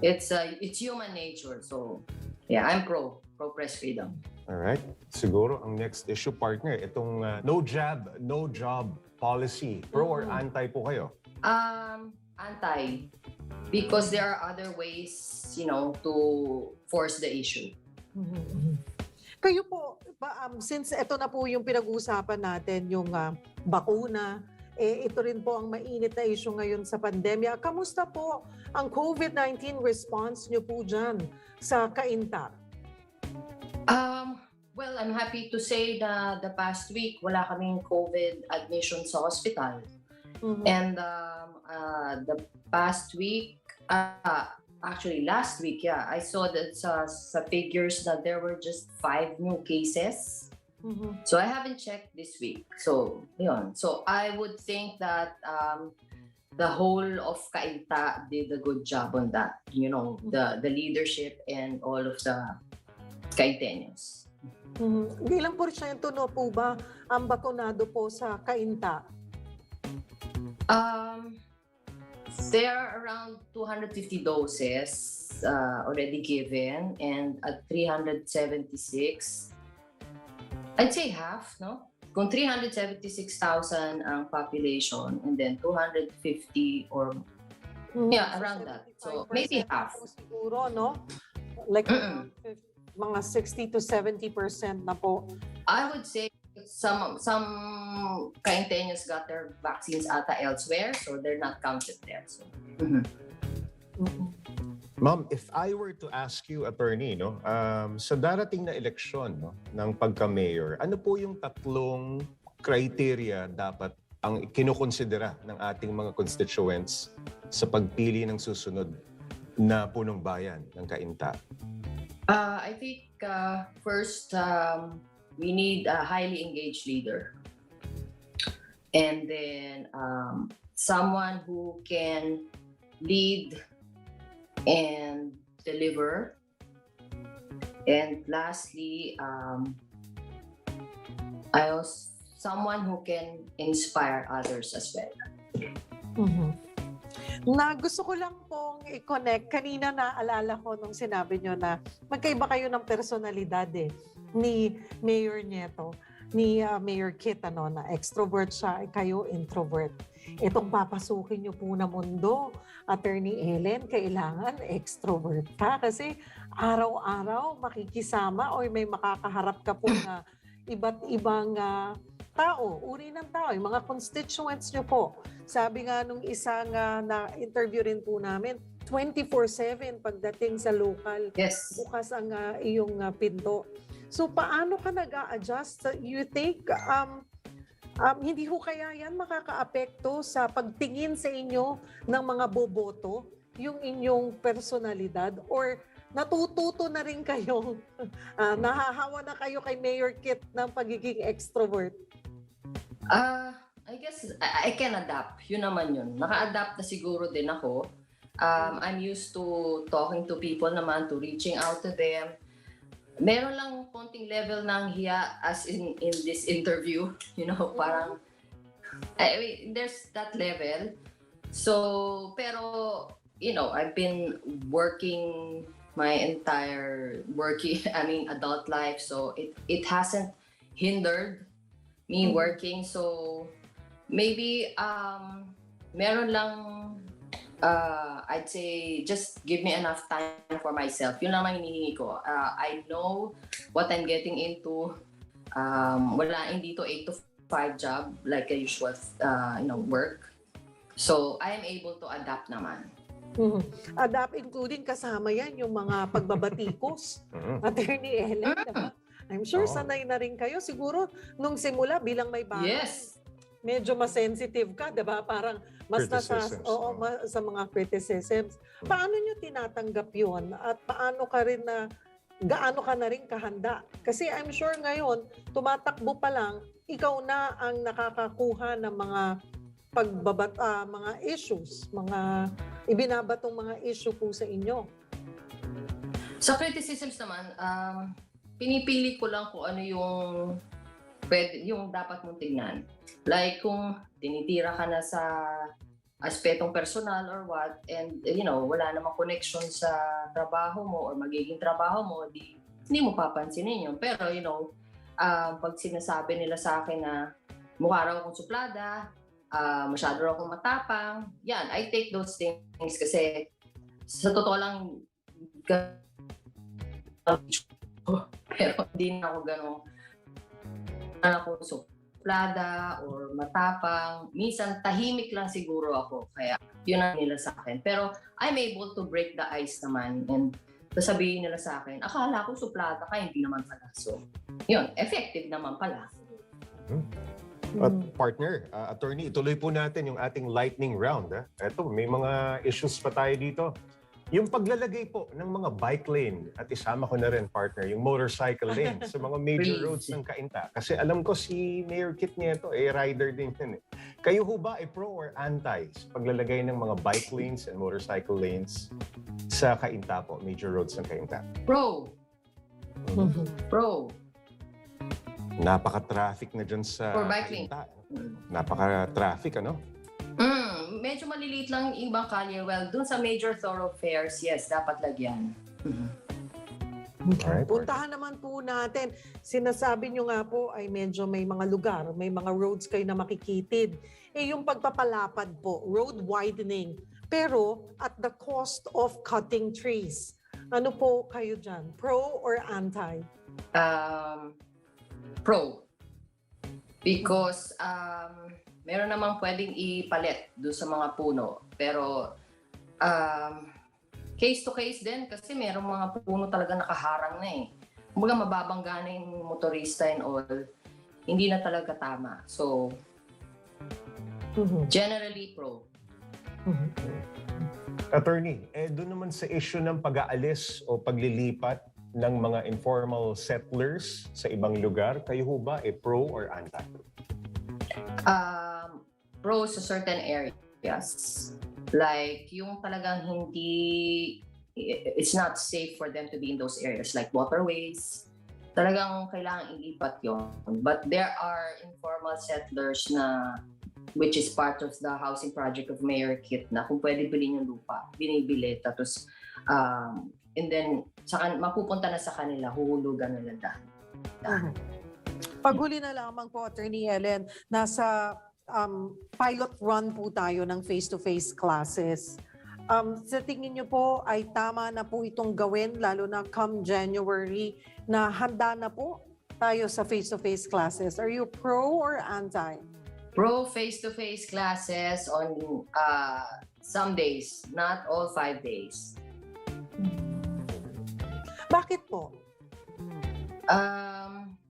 Speaker 5: It's human nature. So, yeah, I'm pro press freedom.
Speaker 4: All right. Siguro ang next issue, partner, itong no jab, no job policy. Pro or anti po kayo?
Speaker 5: Anti. Because there are other ways, to force the issue.
Speaker 3: Kayo po, since ito na po yung pinag-uusapan natin, yung bakuna, ito rin po ang mainit na issue ngayon sa pandemya. Kamusta po ang COVID-19 response nyo po dyan sa Cainta?
Speaker 5: Well, I'm happy to say that the past week, wala kaming COVID admission sa hospital. And the past week, actually last week, I saw that sa figures that there were just 5 new cases. So I haven't checked this week. So, yun. So I would think that the whole of Cainta did a good job on that. You know, the leadership and all of the Cainteños.
Speaker 3: Ilang porsyento no po ba ang bakunado po sa Cainta?
Speaker 5: There are around 250 doses already given, and at 376, I'd say half, no? Kung 376,000 ang population, and then 250 or around that. So maybe half.
Speaker 3: Siguro, no? Like mga 60 to 70% na po.
Speaker 5: I would say some Cainteños got their vaccines ata elsewhere, so they're not counted there. So.
Speaker 4: Ma'am, if I were to ask you, attorney, no, sa darating na eleksyon, no, ng pagka-mayor, ano po yung tatlong criteria dapat ang kinukonsidera ng ating mga constituents sa pagpili ng susunod na punong bayan ng Cainta?
Speaker 5: I think first, we need a highly engaged leader. And then someone who can lead and deliver. And lastly, someone who can inspire others as well.
Speaker 3: Na gusto ko lang pong i-connect. Kanina naalala ko nung sinabi nyo na magkaiba kayo ng personalidad ni Mayor Nieto, ni Mayor Kit, na extrovert siya, kayo introvert. Itong papasukin nyo po na mundo, Attorney Ellen, kailangan extrovert ka kasi araw-araw makikisama o may makakaharap ka po na iba't ibang tao, uri ng tao, yung mga constituents nyo po. Sabi nga nung isang na-interview rin po namin, 24/7 pagdating sa local, bukas ang iyong pinto. So paano ka nag-a-adjust? You think hindi ho kaya yan makakaapekto sa pagtingin sa inyo ng mga boboto, yung inyong personalidad, or natututo na rin kayong nahahawa na kayo kay Mayor Kit ng pagiging extrovert?
Speaker 5: I guess I can adapt. Yun naman yun. Naka-adapt na siguro din ako. I'm used to talking to people naman, to reaching out to them. Meron lang konting level ng hiya as in this interview. You know, parang there's that level. So, pero, you know, I've been working my entire adult life. So, it hasn't hindered me working. So, maybe meron lang I'd say just give me enough time for myself. Yun lang ang hinihingi ko. I know what I'm getting into. Wala dito 8 to 5 job like a usual work. So I am able to adapt naman.
Speaker 3: Adapt, including kasama yan yung mga pagbabatikos. Attorney Ellen, diba? I'm sure sanay na rin kayo. Siguro nung simula bilang may bago.
Speaker 5: Yes.
Speaker 3: Medyo mas sensitive ka, 'di ba? Parang mas sa mga criticisms. Paano niyo tinatanggap 'yon? At paano ka rin gaano ka na rin kahanda? Kasi I'm sure ngayon, tumatakbo pa lang, ikaw na ang nakakakuha ng mga mga issues, mga ibinabatong mga issue po sa inyo.
Speaker 5: Sa criticisms naman, pinipili ko lang kung ano yung dapat mong tignan. Like kung tinitira ka na sa aspetong personal or what, and wala namang connection sa trabaho mo or magiging trabaho mo, hindi mo papansinin yun. Pero pag sinasabi nila sa akin na mukha raw akong suplada, masyado raw akong matapang, yan, I take those things kasi sa totoo lang pero hindi na ako ganun ako suplada or matapang. Minsan tahimik lang siguro ako, kaya yun ang nila sa akin. Pero I'm able to break the ice naman, and sasabihin nila sa akin, akala ko suplada ka, hindi naman pala. So yun, effective naman pala.
Speaker 4: At partner, attorney, ituloy po natin yung ating lightning round. Eto, may mga issues pa tayo dito. Yung paglalagay po ng mga bike lane, at isama ko na rin, partner, yung motorcycle lane sa mga major roads ng Cainta. Kasi alam ko si Mayor Kit Nieto, rider din yan. Kayo ho ba ay pro or anti sa paglalagay ng mga bike lanes and motorcycle lanes sa Cainta po, major roads ng Cainta?
Speaker 5: Pro. Pro.
Speaker 4: Napaka-traffic na dyan sa
Speaker 5: For bike lane.
Speaker 4: Cainta. Napaka-traffic, ano?
Speaker 5: Medyo maliliit lang yung ibang kalye. Well, dun sa major thoroughfares, yes, dapat lagyan.
Speaker 4: Alright.
Speaker 3: Puntahan naman po natin. Sinasabi nyo nga po ay medyo may mga lugar, may mga roads kayo na makikitid. Eh yung pagpapalapad po, road widening, pero at the cost of cutting trees. Ano po kayo dyan? Pro or anti?
Speaker 5: Pro. Because meron namang pwedeng ipalit doon sa mga puno. Pero case to case din kasi merong mga puno talaga nakaharang na eh. Kumbaga mababangga na yung motorista and all. Hindi na talaga tama. So, generally pro.
Speaker 4: Attorney, doon naman sa issue ng pag-aalis o paglilipat ng mga informal settlers sa ibang lugar, kayo ho ba pro or anti?
Speaker 5: Pro sa certain areas. Like, yung talagang it's not safe for them to be in those areas, like waterways. Talagang kailangan ilipat yun. But there are informal settlers na, which is part of the housing project of Mayor Kit, na kung pwede bilhin yung lupa, binibili. Tapos, and then, mapupunta na sa kanila, huhulugan nila dahil.
Speaker 3: Paghuli na lamang po, Attorney Ellen, nasa pilot run po tayo ng face-to-face classes. Sa tingin niyo po ay tama na po itong gawin, lalo na come January, na handa na po tayo sa face-to-face classes. Are you pro or anti?
Speaker 5: Pro face-to-face classes on some days, not all 5 days.
Speaker 3: Bakit po?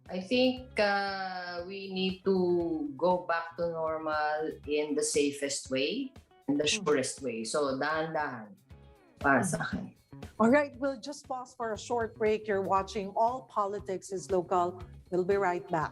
Speaker 5: I think we need to go back to normal in the safest way, in the surest way. So, dahan-dahan para sa akin.
Speaker 3: All right, we'll just pause for a short break. You're watching All Politics is Local. We'll be right back.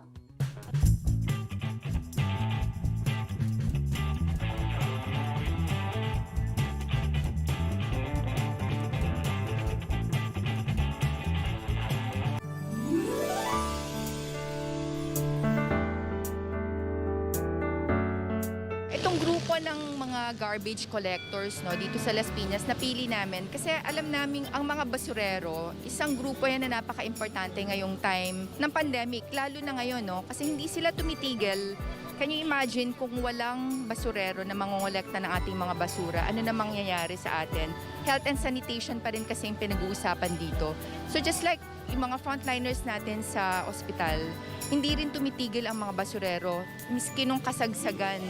Speaker 9: Ng mga garbage collectors dito sa Las Piñas, napili namin kasi alam namin ang mga basurero, isang grupo yan na napaka-importante ngayong time ng pandemic, lalo na ngayon kasi hindi sila tumitigil. Can you imagine kung walang basurero na mangongolekta ng ating mga basura, ano na mangyayari sa atin? Health and sanitation pa rin kasi yung pinag-uusapan dito. So just like yung mga frontliners natin sa ospital, hindi rin tumitigil ang mga basurero miski nung kasagsagan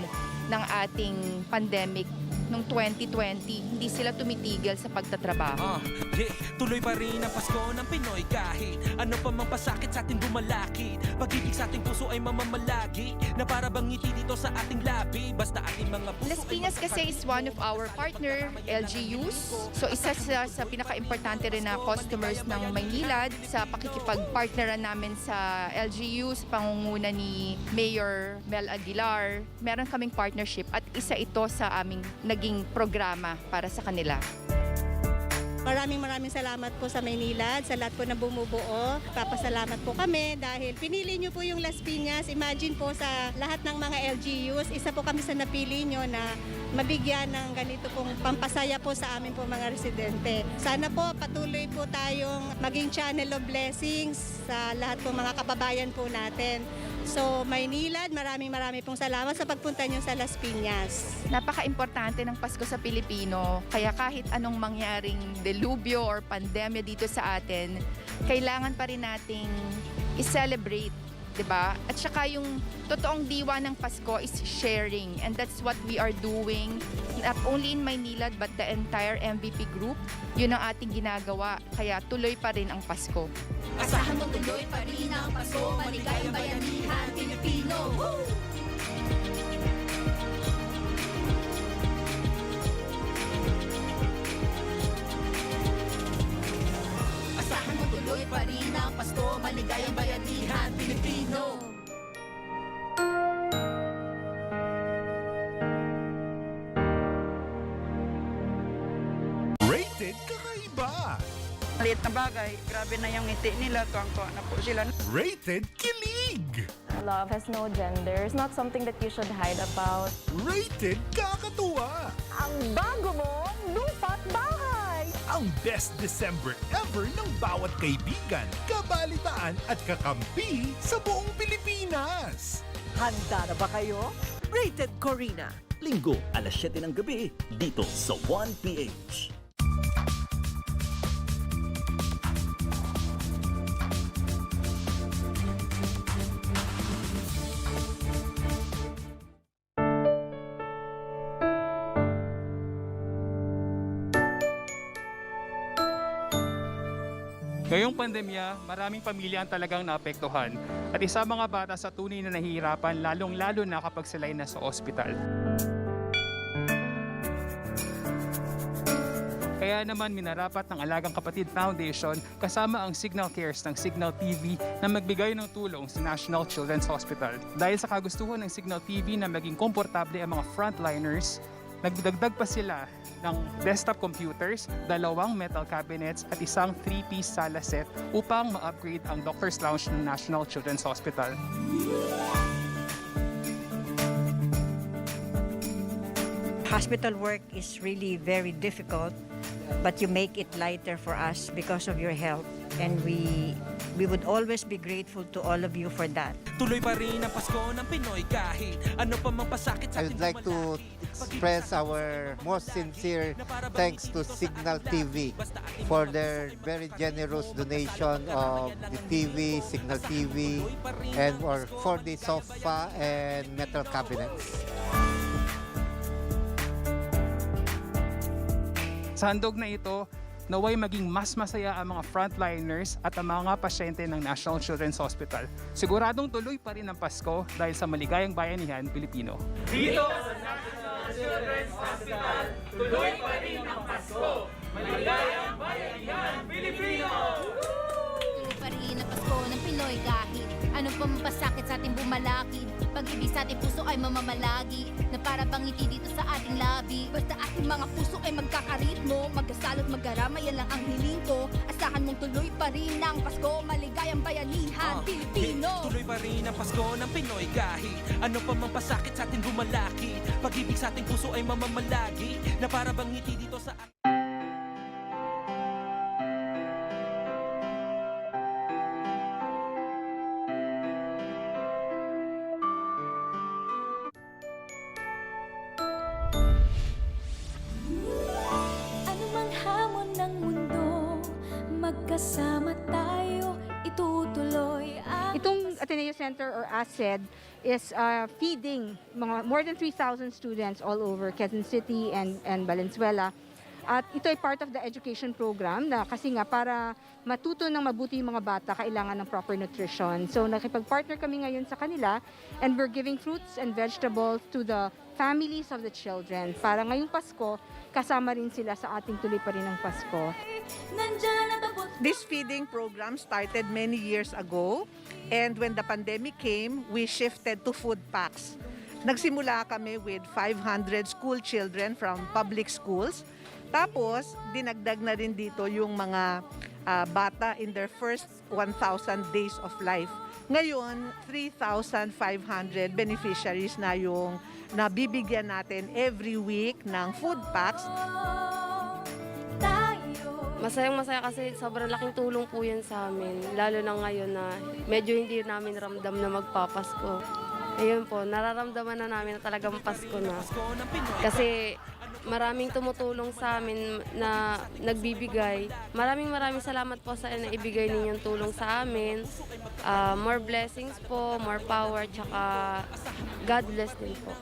Speaker 9: ng ating pandemic noong 2020, hindi sila tumitigil sa pagtatrabaho.
Speaker 18: Tuloy pa rin ang Pasko ng Pinoy kahit ano pa mang pasakit sa ating bumalakid. Pag-ibig sa ating puso ay mamamalagi na para bang ngiti dito sa ating labi. Basta ating mga puso
Speaker 9: Las Piñas kasi is one of our partner LGUs. So isa sa pinaka-importante rin na customers ng Maynilad sa pakikipag-partneran namin sa LGU sa pangunguna ni Mayor Mel Aguilar. Meron kaming partnership at isa ito sa aming naging programa para sa kanila.
Speaker 10: Maraming salamat po sa Maynilad, sa lahat po na bumubuo. Papasalamat po kami dahil pinili nyo po yung Las Piñas. Imagine po sa lahat ng mga LGUs, isa po kami sa napili nyo na mabigyan ng ganito pong pampasaya po sa amin po mga residente. Sana po patuloy po tayong maging channel of blessings sa lahat po mga kababayan po natin. So Maynilad, maraming pong salamat sa pagpunta nyo sa Las Piñas.
Speaker 9: Napaka-importante ng Pasko sa Pilipino, kaya kahit anong mangyaring delubyo or pandemya dito sa atin, kailangan pa rin nating i-celebrate, diba? At saka yung totoong diwa ng Pasko is sharing, and that's what we are doing, not only in Maynilad but the entire MVP group. Yun ang ating ginagawa, kaya tuloy pa rin ang Pasko.
Speaker 6: Asahan mo tuloy pa rin ang Pasko, maligayang bayanihan Pilipino. Woo! Asahan mo tuloy pa rin ang Pasko, maligayang bayanihan Pilipino.
Speaker 13: Rated kakaiba.
Speaker 22: Maliit na bagay, grabe na yung ngiti nila, tuwang-tuwa na po sila.
Speaker 13: Rated kilig.
Speaker 11: Love has no gender. It's not something that you should hide about.
Speaker 13: Rated kakatuwa.
Speaker 8: Ang bago mong lupa't bahay.
Speaker 13: Ang best December ever ng bawat kaibigan, kabalitaan at kakampi sa buong Pilipinas.
Speaker 8: Handa na ba kayo? Rated Corina.
Speaker 14: Linggo, alas 7 ng gabi, dito sa 1PH.
Speaker 12: Ngayong pandemya, maraming pamilya ang talagang naapektuhan at isa mga bata sa tunay na nahihirapan lalong-lalo na kapag sila ay nasa ospital. Kaya naman minarapat ng Alagang Kapatid Foundation kasama ang Cignal Cares ng Cignal TV na magbigay ng tulong sa National Children's Hospital. Dahil sa kagustuhan ng Cignal TV na maging komportable ang mga frontliners, nagdagdag pa sila ng desktop computers, 2 metal cabinets at isang 3-piece sala set upang ma-upgrade ang Doctor's Lounge ng National Children's Hospital.
Speaker 15: Hospital work is really very difficult, but you make it lighter for us because of your help, and we would always be grateful to all of you for that.
Speaker 18: Tuloy pa rin ang Pasko ng Pinoy kahit ano pa mang pasakit sa
Speaker 16: I would like to express our most sincere thanks to Cignal TV for their very generous donation of the TV, Cignal TV, and for the sofa and metal cabinets.
Speaker 12: Sa handog na ito, naway maging mas masaya ang mga frontliners at ang mga pasyente ng National Children's Hospital. Siguradong tuloy pa rin ang Pasko dahil sa maligayang bayanihan Pilipino.
Speaker 8: Dito sa National Children's Hospital, tuloy pa rin ang Pasko. Maligayang bayanihan Pilipino!
Speaker 6: Tuloy pa rin ang Pasko ng Pinoy kahit anong pampasakit sa ating bumalakid. Pag-ibig sa ating puso ay mamamalagi na para bang ngiti dito sa ating labi. Basta ating mga puso ay magkakaritmo, magkasalot magkarama, yan lang ang hiling ko. Asahan mong tuloy pa rin ang Pasko, maligayang bayanihan Pilipino.
Speaker 18: Tuloy pa rin ang Pasko ng Pinoy kahit ano pa mang pasakit sa ating bumalaki. Pag-ibig sa ating puso ay mamamalagi na para bang ngiti dito sa ating
Speaker 6: magkasama tayo, itutuloy ang...
Speaker 24: Itong Ateneo Center or ASED is feeding more than 3,000 students all over Quezon City and Valenzuela. At ito ay part of the education program na kasi nga para matuto ng mabuti yung mga bata, kailangan ng proper nutrition. So nakipag-partner kami ngayon sa kanila and we're giving fruits and vegetables to the families of the children. Para ngayong Pasko, kasama rin sila sa ating tuloy pa rin ng Pasko.
Speaker 25: This feeding program started many years ago, and when the pandemic came, we shifted to food packs. Nagsimula kami with 500 school children from public schools. Tapos, dinagdag na rin dito yung mga bata in their first 1,000 days of life. Ngayon, 3,500 beneficiaries na yung nabibigyan natin every week ng food packs.
Speaker 26: Masayang-masaya kasi sobrang laking tulong po yan sa amin. Lalo na ngayon na medyo hindi namin ramdam na magpapasko. Ayun po, nararamdaman na namin na talagang Pasko na. Kasi maraming tumutulong sa amin na nagbibigay. Maraming salamat po sa naibigay ninyong tulong sa amin. More blessings po, more power, tsaka God bless din po.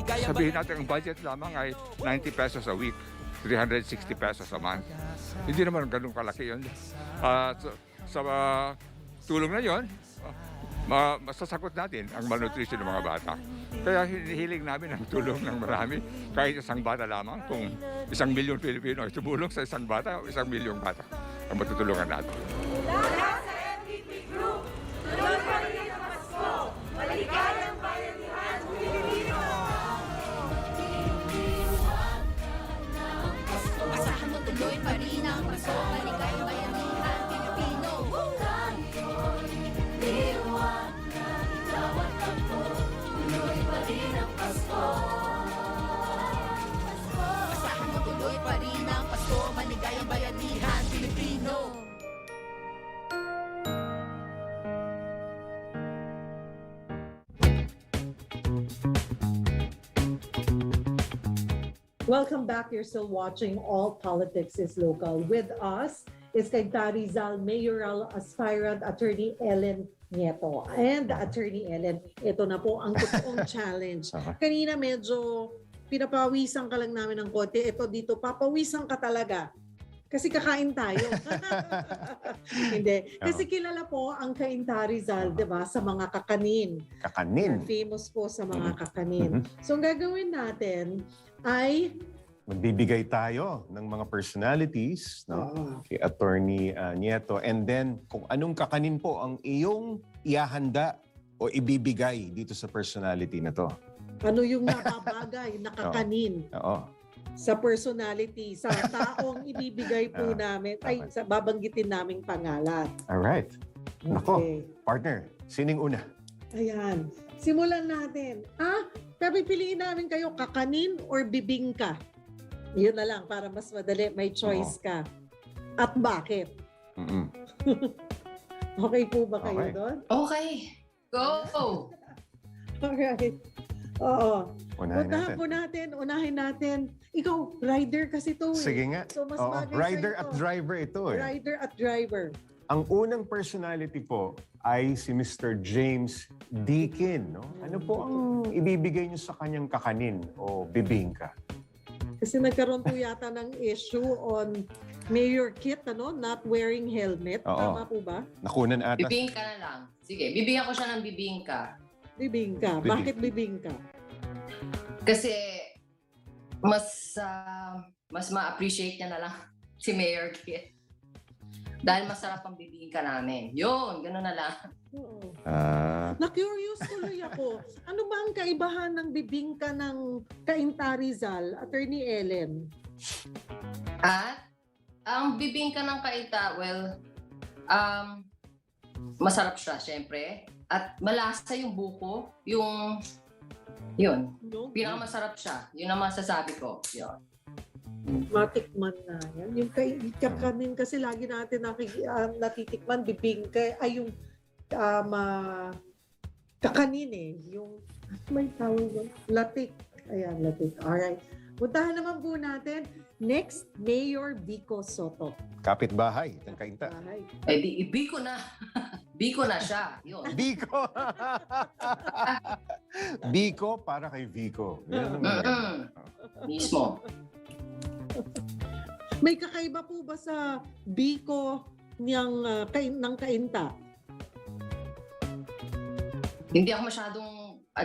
Speaker 27: Sabihin natin ang budget lamang ay 90 pesos a week, 360 pesos a month. Hindi naman ganun kalaki yun. Sa tulong na yun, masasagot natin ang malnutrition ng mga bata. Kaya hinihiling namin ang tulong ng marami, kahit isang bata lamang. Kung 1 milyong Pilipino ay tumulong sa isang bata o 1 milyong bata ang matutulungan natin.
Speaker 8: Dahil sa MVP Group, tuloy pa rin ang Pasko. Maligayang bayanihan Pilipino!
Speaker 6: Asahan mo tuloy pa
Speaker 3: Welcome back. You're still watching All Politics is Local. With us is Cainta Rizal mayoral aspirant Attorney Ellen Nieto. And Attorney Ellen, ito na po ang totoong challenge. Kanina medyo pinapawisan ka lang namin ng konti. Ito dito, papawisan ka talaga. Kasi kakain tayo. Hindi. Kasi kilala po ang Cainta Rizal, di ba, sa mga kakanin.
Speaker 4: Kakanin.
Speaker 3: Famous po sa mga kakanin. So, ang gagawin natin ay
Speaker 4: magbibigay tayo ng mga personalities, no? Kay Attorney Nieto. And then, kung anong kakanin po ang iyong ihahanda o ibibigay dito sa personality na to.
Speaker 3: Ano yung nababagay na kakanin?
Speaker 4: Oo.
Speaker 3: Sa personality, sa taong ibibigay po namin, ay babanggitin naming pangalan.
Speaker 4: Alright. Nako,
Speaker 3: Okay.
Speaker 4: partner, sining una?
Speaker 3: Ayan. Simulan natin. Pipiliin namin kayo, kakanin or bibingka? Yun na lang, para mas madali, may choice ka. At bakit? Okay po ba kayo doon?
Speaker 5: Okay. Go!
Speaker 3: Alright. Oo.
Speaker 4: Unahin
Speaker 3: natin. Ikaw, rider kasi to eh.
Speaker 4: Sige nga.
Speaker 3: So, mas
Speaker 4: Oo,
Speaker 3: bagay
Speaker 4: rider
Speaker 3: sa'yo
Speaker 4: at
Speaker 3: to.
Speaker 4: driver ito eh.
Speaker 3: Rider at driver.
Speaker 4: Ang unang personality po ay si Mr. James Deakin. No? Ano po ang ibibigay niyo sa kanyang kakanin o bibingka?
Speaker 3: Kasi nagkaroon po yata ng issue on Mayor Kit, not wearing helmet.
Speaker 4: Oo.
Speaker 3: Tama po ba?
Speaker 4: Nakunan ata.
Speaker 5: Bibingka na lang. Sige, bibigyan ko siya ng bibingka.
Speaker 3: Bibingka. Bakit bibingka?
Speaker 5: Kasi mas ma-appreciate niya na lang si Mayor Kit. Dahil masarap ang bibingka namin. Yun, gano'n na lang.
Speaker 3: Oo. Na-curious tuloy ako. Ano ba ang kaibahan ng bibingka ng Cainta Rizal, Attorney Ellen?
Speaker 5: At ang bibingka ng Cainta, well, masarap siya, syempre. At malasa yung buko, yun. Pinakamasarap siya. Yun ang masasabi ko. Yun.
Speaker 3: Matikman na yan. Yung kakanin kasi lagi natin natitikman, bibingka, ay yung kakanin eh. Yung, may tawag doon? Latik. Ayan, latik. Alright. Puntahan naman po natin. Next, Mayor Vico Soto.
Speaker 4: Kapitbahay ng Cainta.
Speaker 5: Eh di, Biko na. Biko na siya. Yun.
Speaker 4: Biko! Biko para kay Vico. Yan ang
Speaker 5: Mismo.
Speaker 3: May kakaiba po ba sa Biko ng Cainta?
Speaker 5: Hindi ako masyadong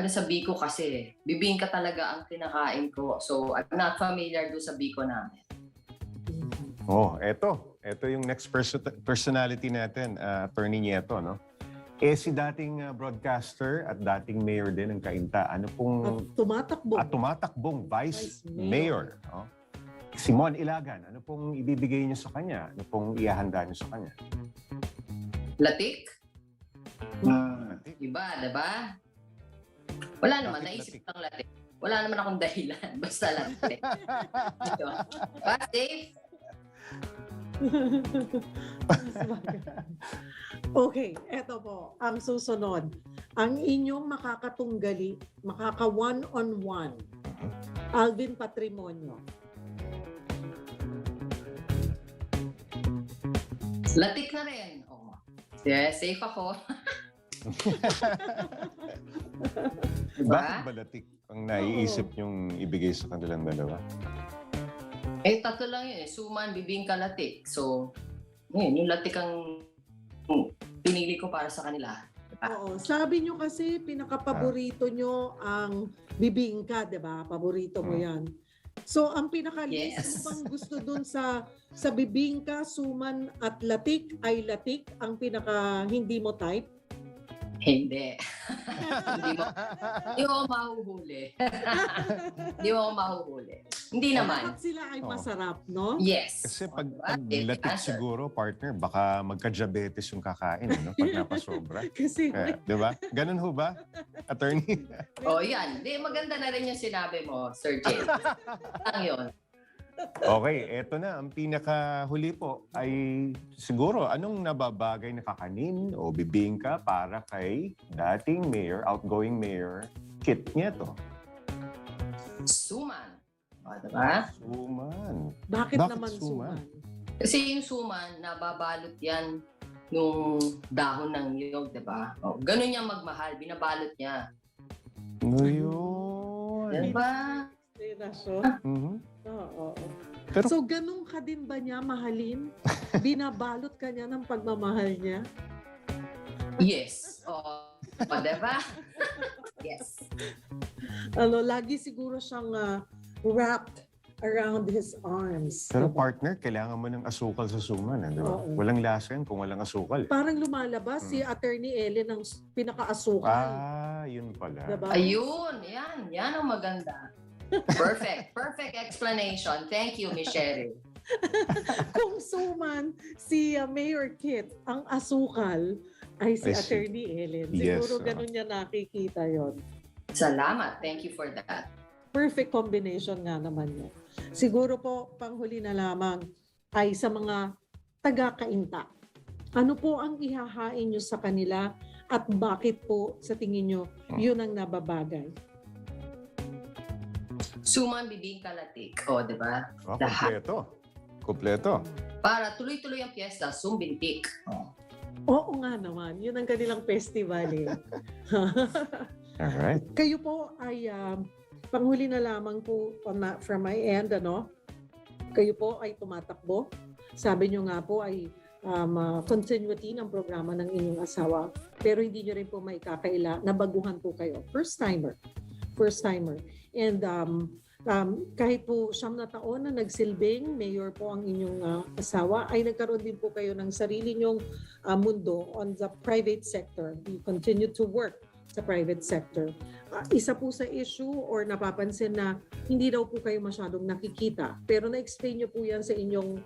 Speaker 5: sa Biko kasi. Bibingka talaga ang kinakain ko. So, I'm not familiar doon sa Biko namin.
Speaker 4: Oh, eto. Ito yung next personality natin, Attorney Nieto, no? Si dating broadcaster at dating mayor din ng Cainta. Ano pong... tumatakbong vice mayor. No? Simon Ilagan, ano pong ibibigay niyo sa kanya? Ano pong ihahanda niyo sa kanya?
Speaker 5: Latik? Iba, diba? Wala naman, naisip lang latik. Wala naman akong dahilan. Basta latik. Ba, safe?
Speaker 3: Okay, eto po. Ang susunod. Ang inyong makakatunggali, makaka one-on-one. Alvin Patrimonio.
Speaker 5: Latik na rin. Oh. Yeah, safe ako.
Speaker 4: Bakit ba latik ang naiisip niyong ibigay sa kanilang dalawa?
Speaker 5: Tatlo lang yun. Suman, bibingka, latik. So, yung latik ang pinili ko para sa kanila.
Speaker 3: Oo. Sabi nyo kasi, pinaka-paborito nyo ang bibingka, di ba? Paborito mo yan. So, ang pinaka-least mo bang gusto dun sa bibingka, suman at latik ay latik ang pinaka-hindi mo type?
Speaker 5: Hindi. Hindi mo ako mahuhuli. Hindi mo ako mahuhuli. Hindi naman.
Speaker 3: Dapat sila ay masarap, no?
Speaker 5: Yes.
Speaker 4: Kasi pag latik siguro, partner, baka magka-diabetes yung kakain, no? Pag napasobra.
Speaker 3: Kasi,
Speaker 4: di ba? Ganun ho ba, attorney?
Speaker 5: Yan. Di, maganda na rin yung sinabi mo, Sir James. Ang yun.
Speaker 4: Okay, eto na. Ang pinakahuli po ay siguro anong nababagay na kakanin o bibingka para kay dating mayor, outgoing mayor, Kit Nieto?
Speaker 5: Suman. O, diba?
Speaker 4: Suman.
Speaker 3: Bakit naman
Speaker 4: suman?
Speaker 3: suman?
Speaker 5: Kasi yung suman, nababalot yan nung dahon ng niyog, diba? O, ganun niya magmahal, binabalot niya.
Speaker 4: No, yun.
Speaker 5: Diba?
Speaker 4: Mhm.
Speaker 3: Oo.
Speaker 4: Pero-
Speaker 3: So, ganun ka din ba niya mahalin? Binabalot ka niya ng pagmamahal niya?
Speaker 5: Yes. O, diba? Yes.
Speaker 3: Lagi siguro siyang wrapped around his arms.
Speaker 4: Pero partner, kailangan mo ng asukal sa suman. Di ba?
Speaker 3: Oo.
Speaker 4: Walang lasa yan kung walang asukal.
Speaker 3: Parang lumalabas si Attorney Ellen ang pinaka-asukal.
Speaker 4: Yun pala.
Speaker 3: Diba?
Speaker 5: Ayun, yan. Yan ang maganda. Perfect. Perfect explanation. Thank you, Miss Cheryl.
Speaker 3: Kung suman si Mayor Kit, ang asukal ay si
Speaker 4: I see.
Speaker 3: Attorney Ellen.
Speaker 4: Yes,
Speaker 3: Siguro ganun niya nakikita yon.
Speaker 5: Salamat. Thank you for that.
Speaker 3: Perfect combination nga naman yun. Siguro po, panghuli na lamang ay sa mga taga-Cainta. Ano po ang ihahain nyo sa kanila at bakit po sa tingin nyo yun ang nababagay?
Speaker 5: Suman, bibing, kalatik. O, diba? Lahat.
Speaker 4: Kompleto.
Speaker 5: Para tuloy-tuloy ang piyesta, sumbintik.
Speaker 3: Oo nga naman, yun ang kanilang festival eh.
Speaker 4: Alright.
Speaker 3: Kayo po ay panghuli na lamang po from my end, ano? Kayo po ay tumatakbo. Sabi nyo nga po ay continuity ng programa ng inyong asawa. Pero hindi nyo rin po maikakaila, nabaguhan po kayo. First timer. And kahit po 9 na taon na nagsilbing mayor po ang inyong asawa, ay nagkaroon din po kayo ng sarili nyong mundo on the private sector. You continue to work sa private sector. Isa po sa issue or napapansin na hindi daw po kayo masyadong nakikita. Pero na-explain nyo po yan sa inyong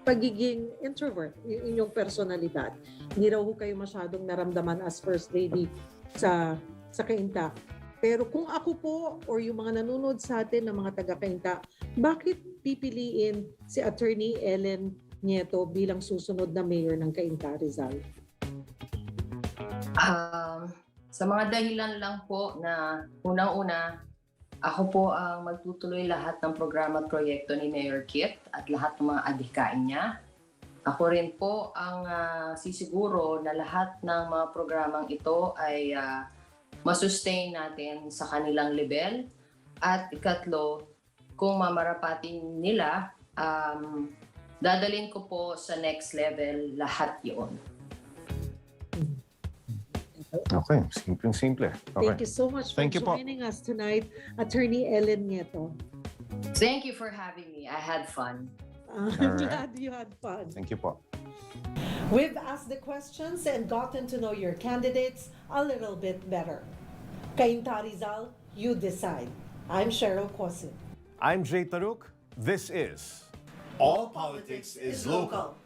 Speaker 3: pagiging introvert, yung inyong personalidad. Hindi daw po kayo masyadong naramdaman as First Lady sa Cainta. Pero kung ako po or yung mga nanonood sa atin ng mga taga-Cainta, bakit pipiliin si Attorney Ellen Nieto bilang susunod na mayor ng Cainta, Rizal?
Speaker 5: Sa mga dahilan lang po na unang-una, ako po ang magtutuloy lahat ng programa at proyekto ni Mayor Kit at lahat ng mga adhikain niya. Ako rin po ang sisiguro na lahat ng mga programang ito ay masustain natin sa kanilang level. At ikatlo, kung mamarapatin nila, dadalhin ko po sa next level lahat yun.
Speaker 4: Okay, simple. Okay.
Speaker 3: Thank you so much for joining us tonight, Attorney Ellen Nieto.
Speaker 5: Thank you for having me. I had fun.
Speaker 3: I'm glad you had fun.
Speaker 4: Thank you po.
Speaker 3: We've asked the questions and gotten to know your candidates a little bit better. Cainta, Rizal, you decide. I'm Cheryl Cosim.
Speaker 13: I'm Taruc. This is All Politics is Local.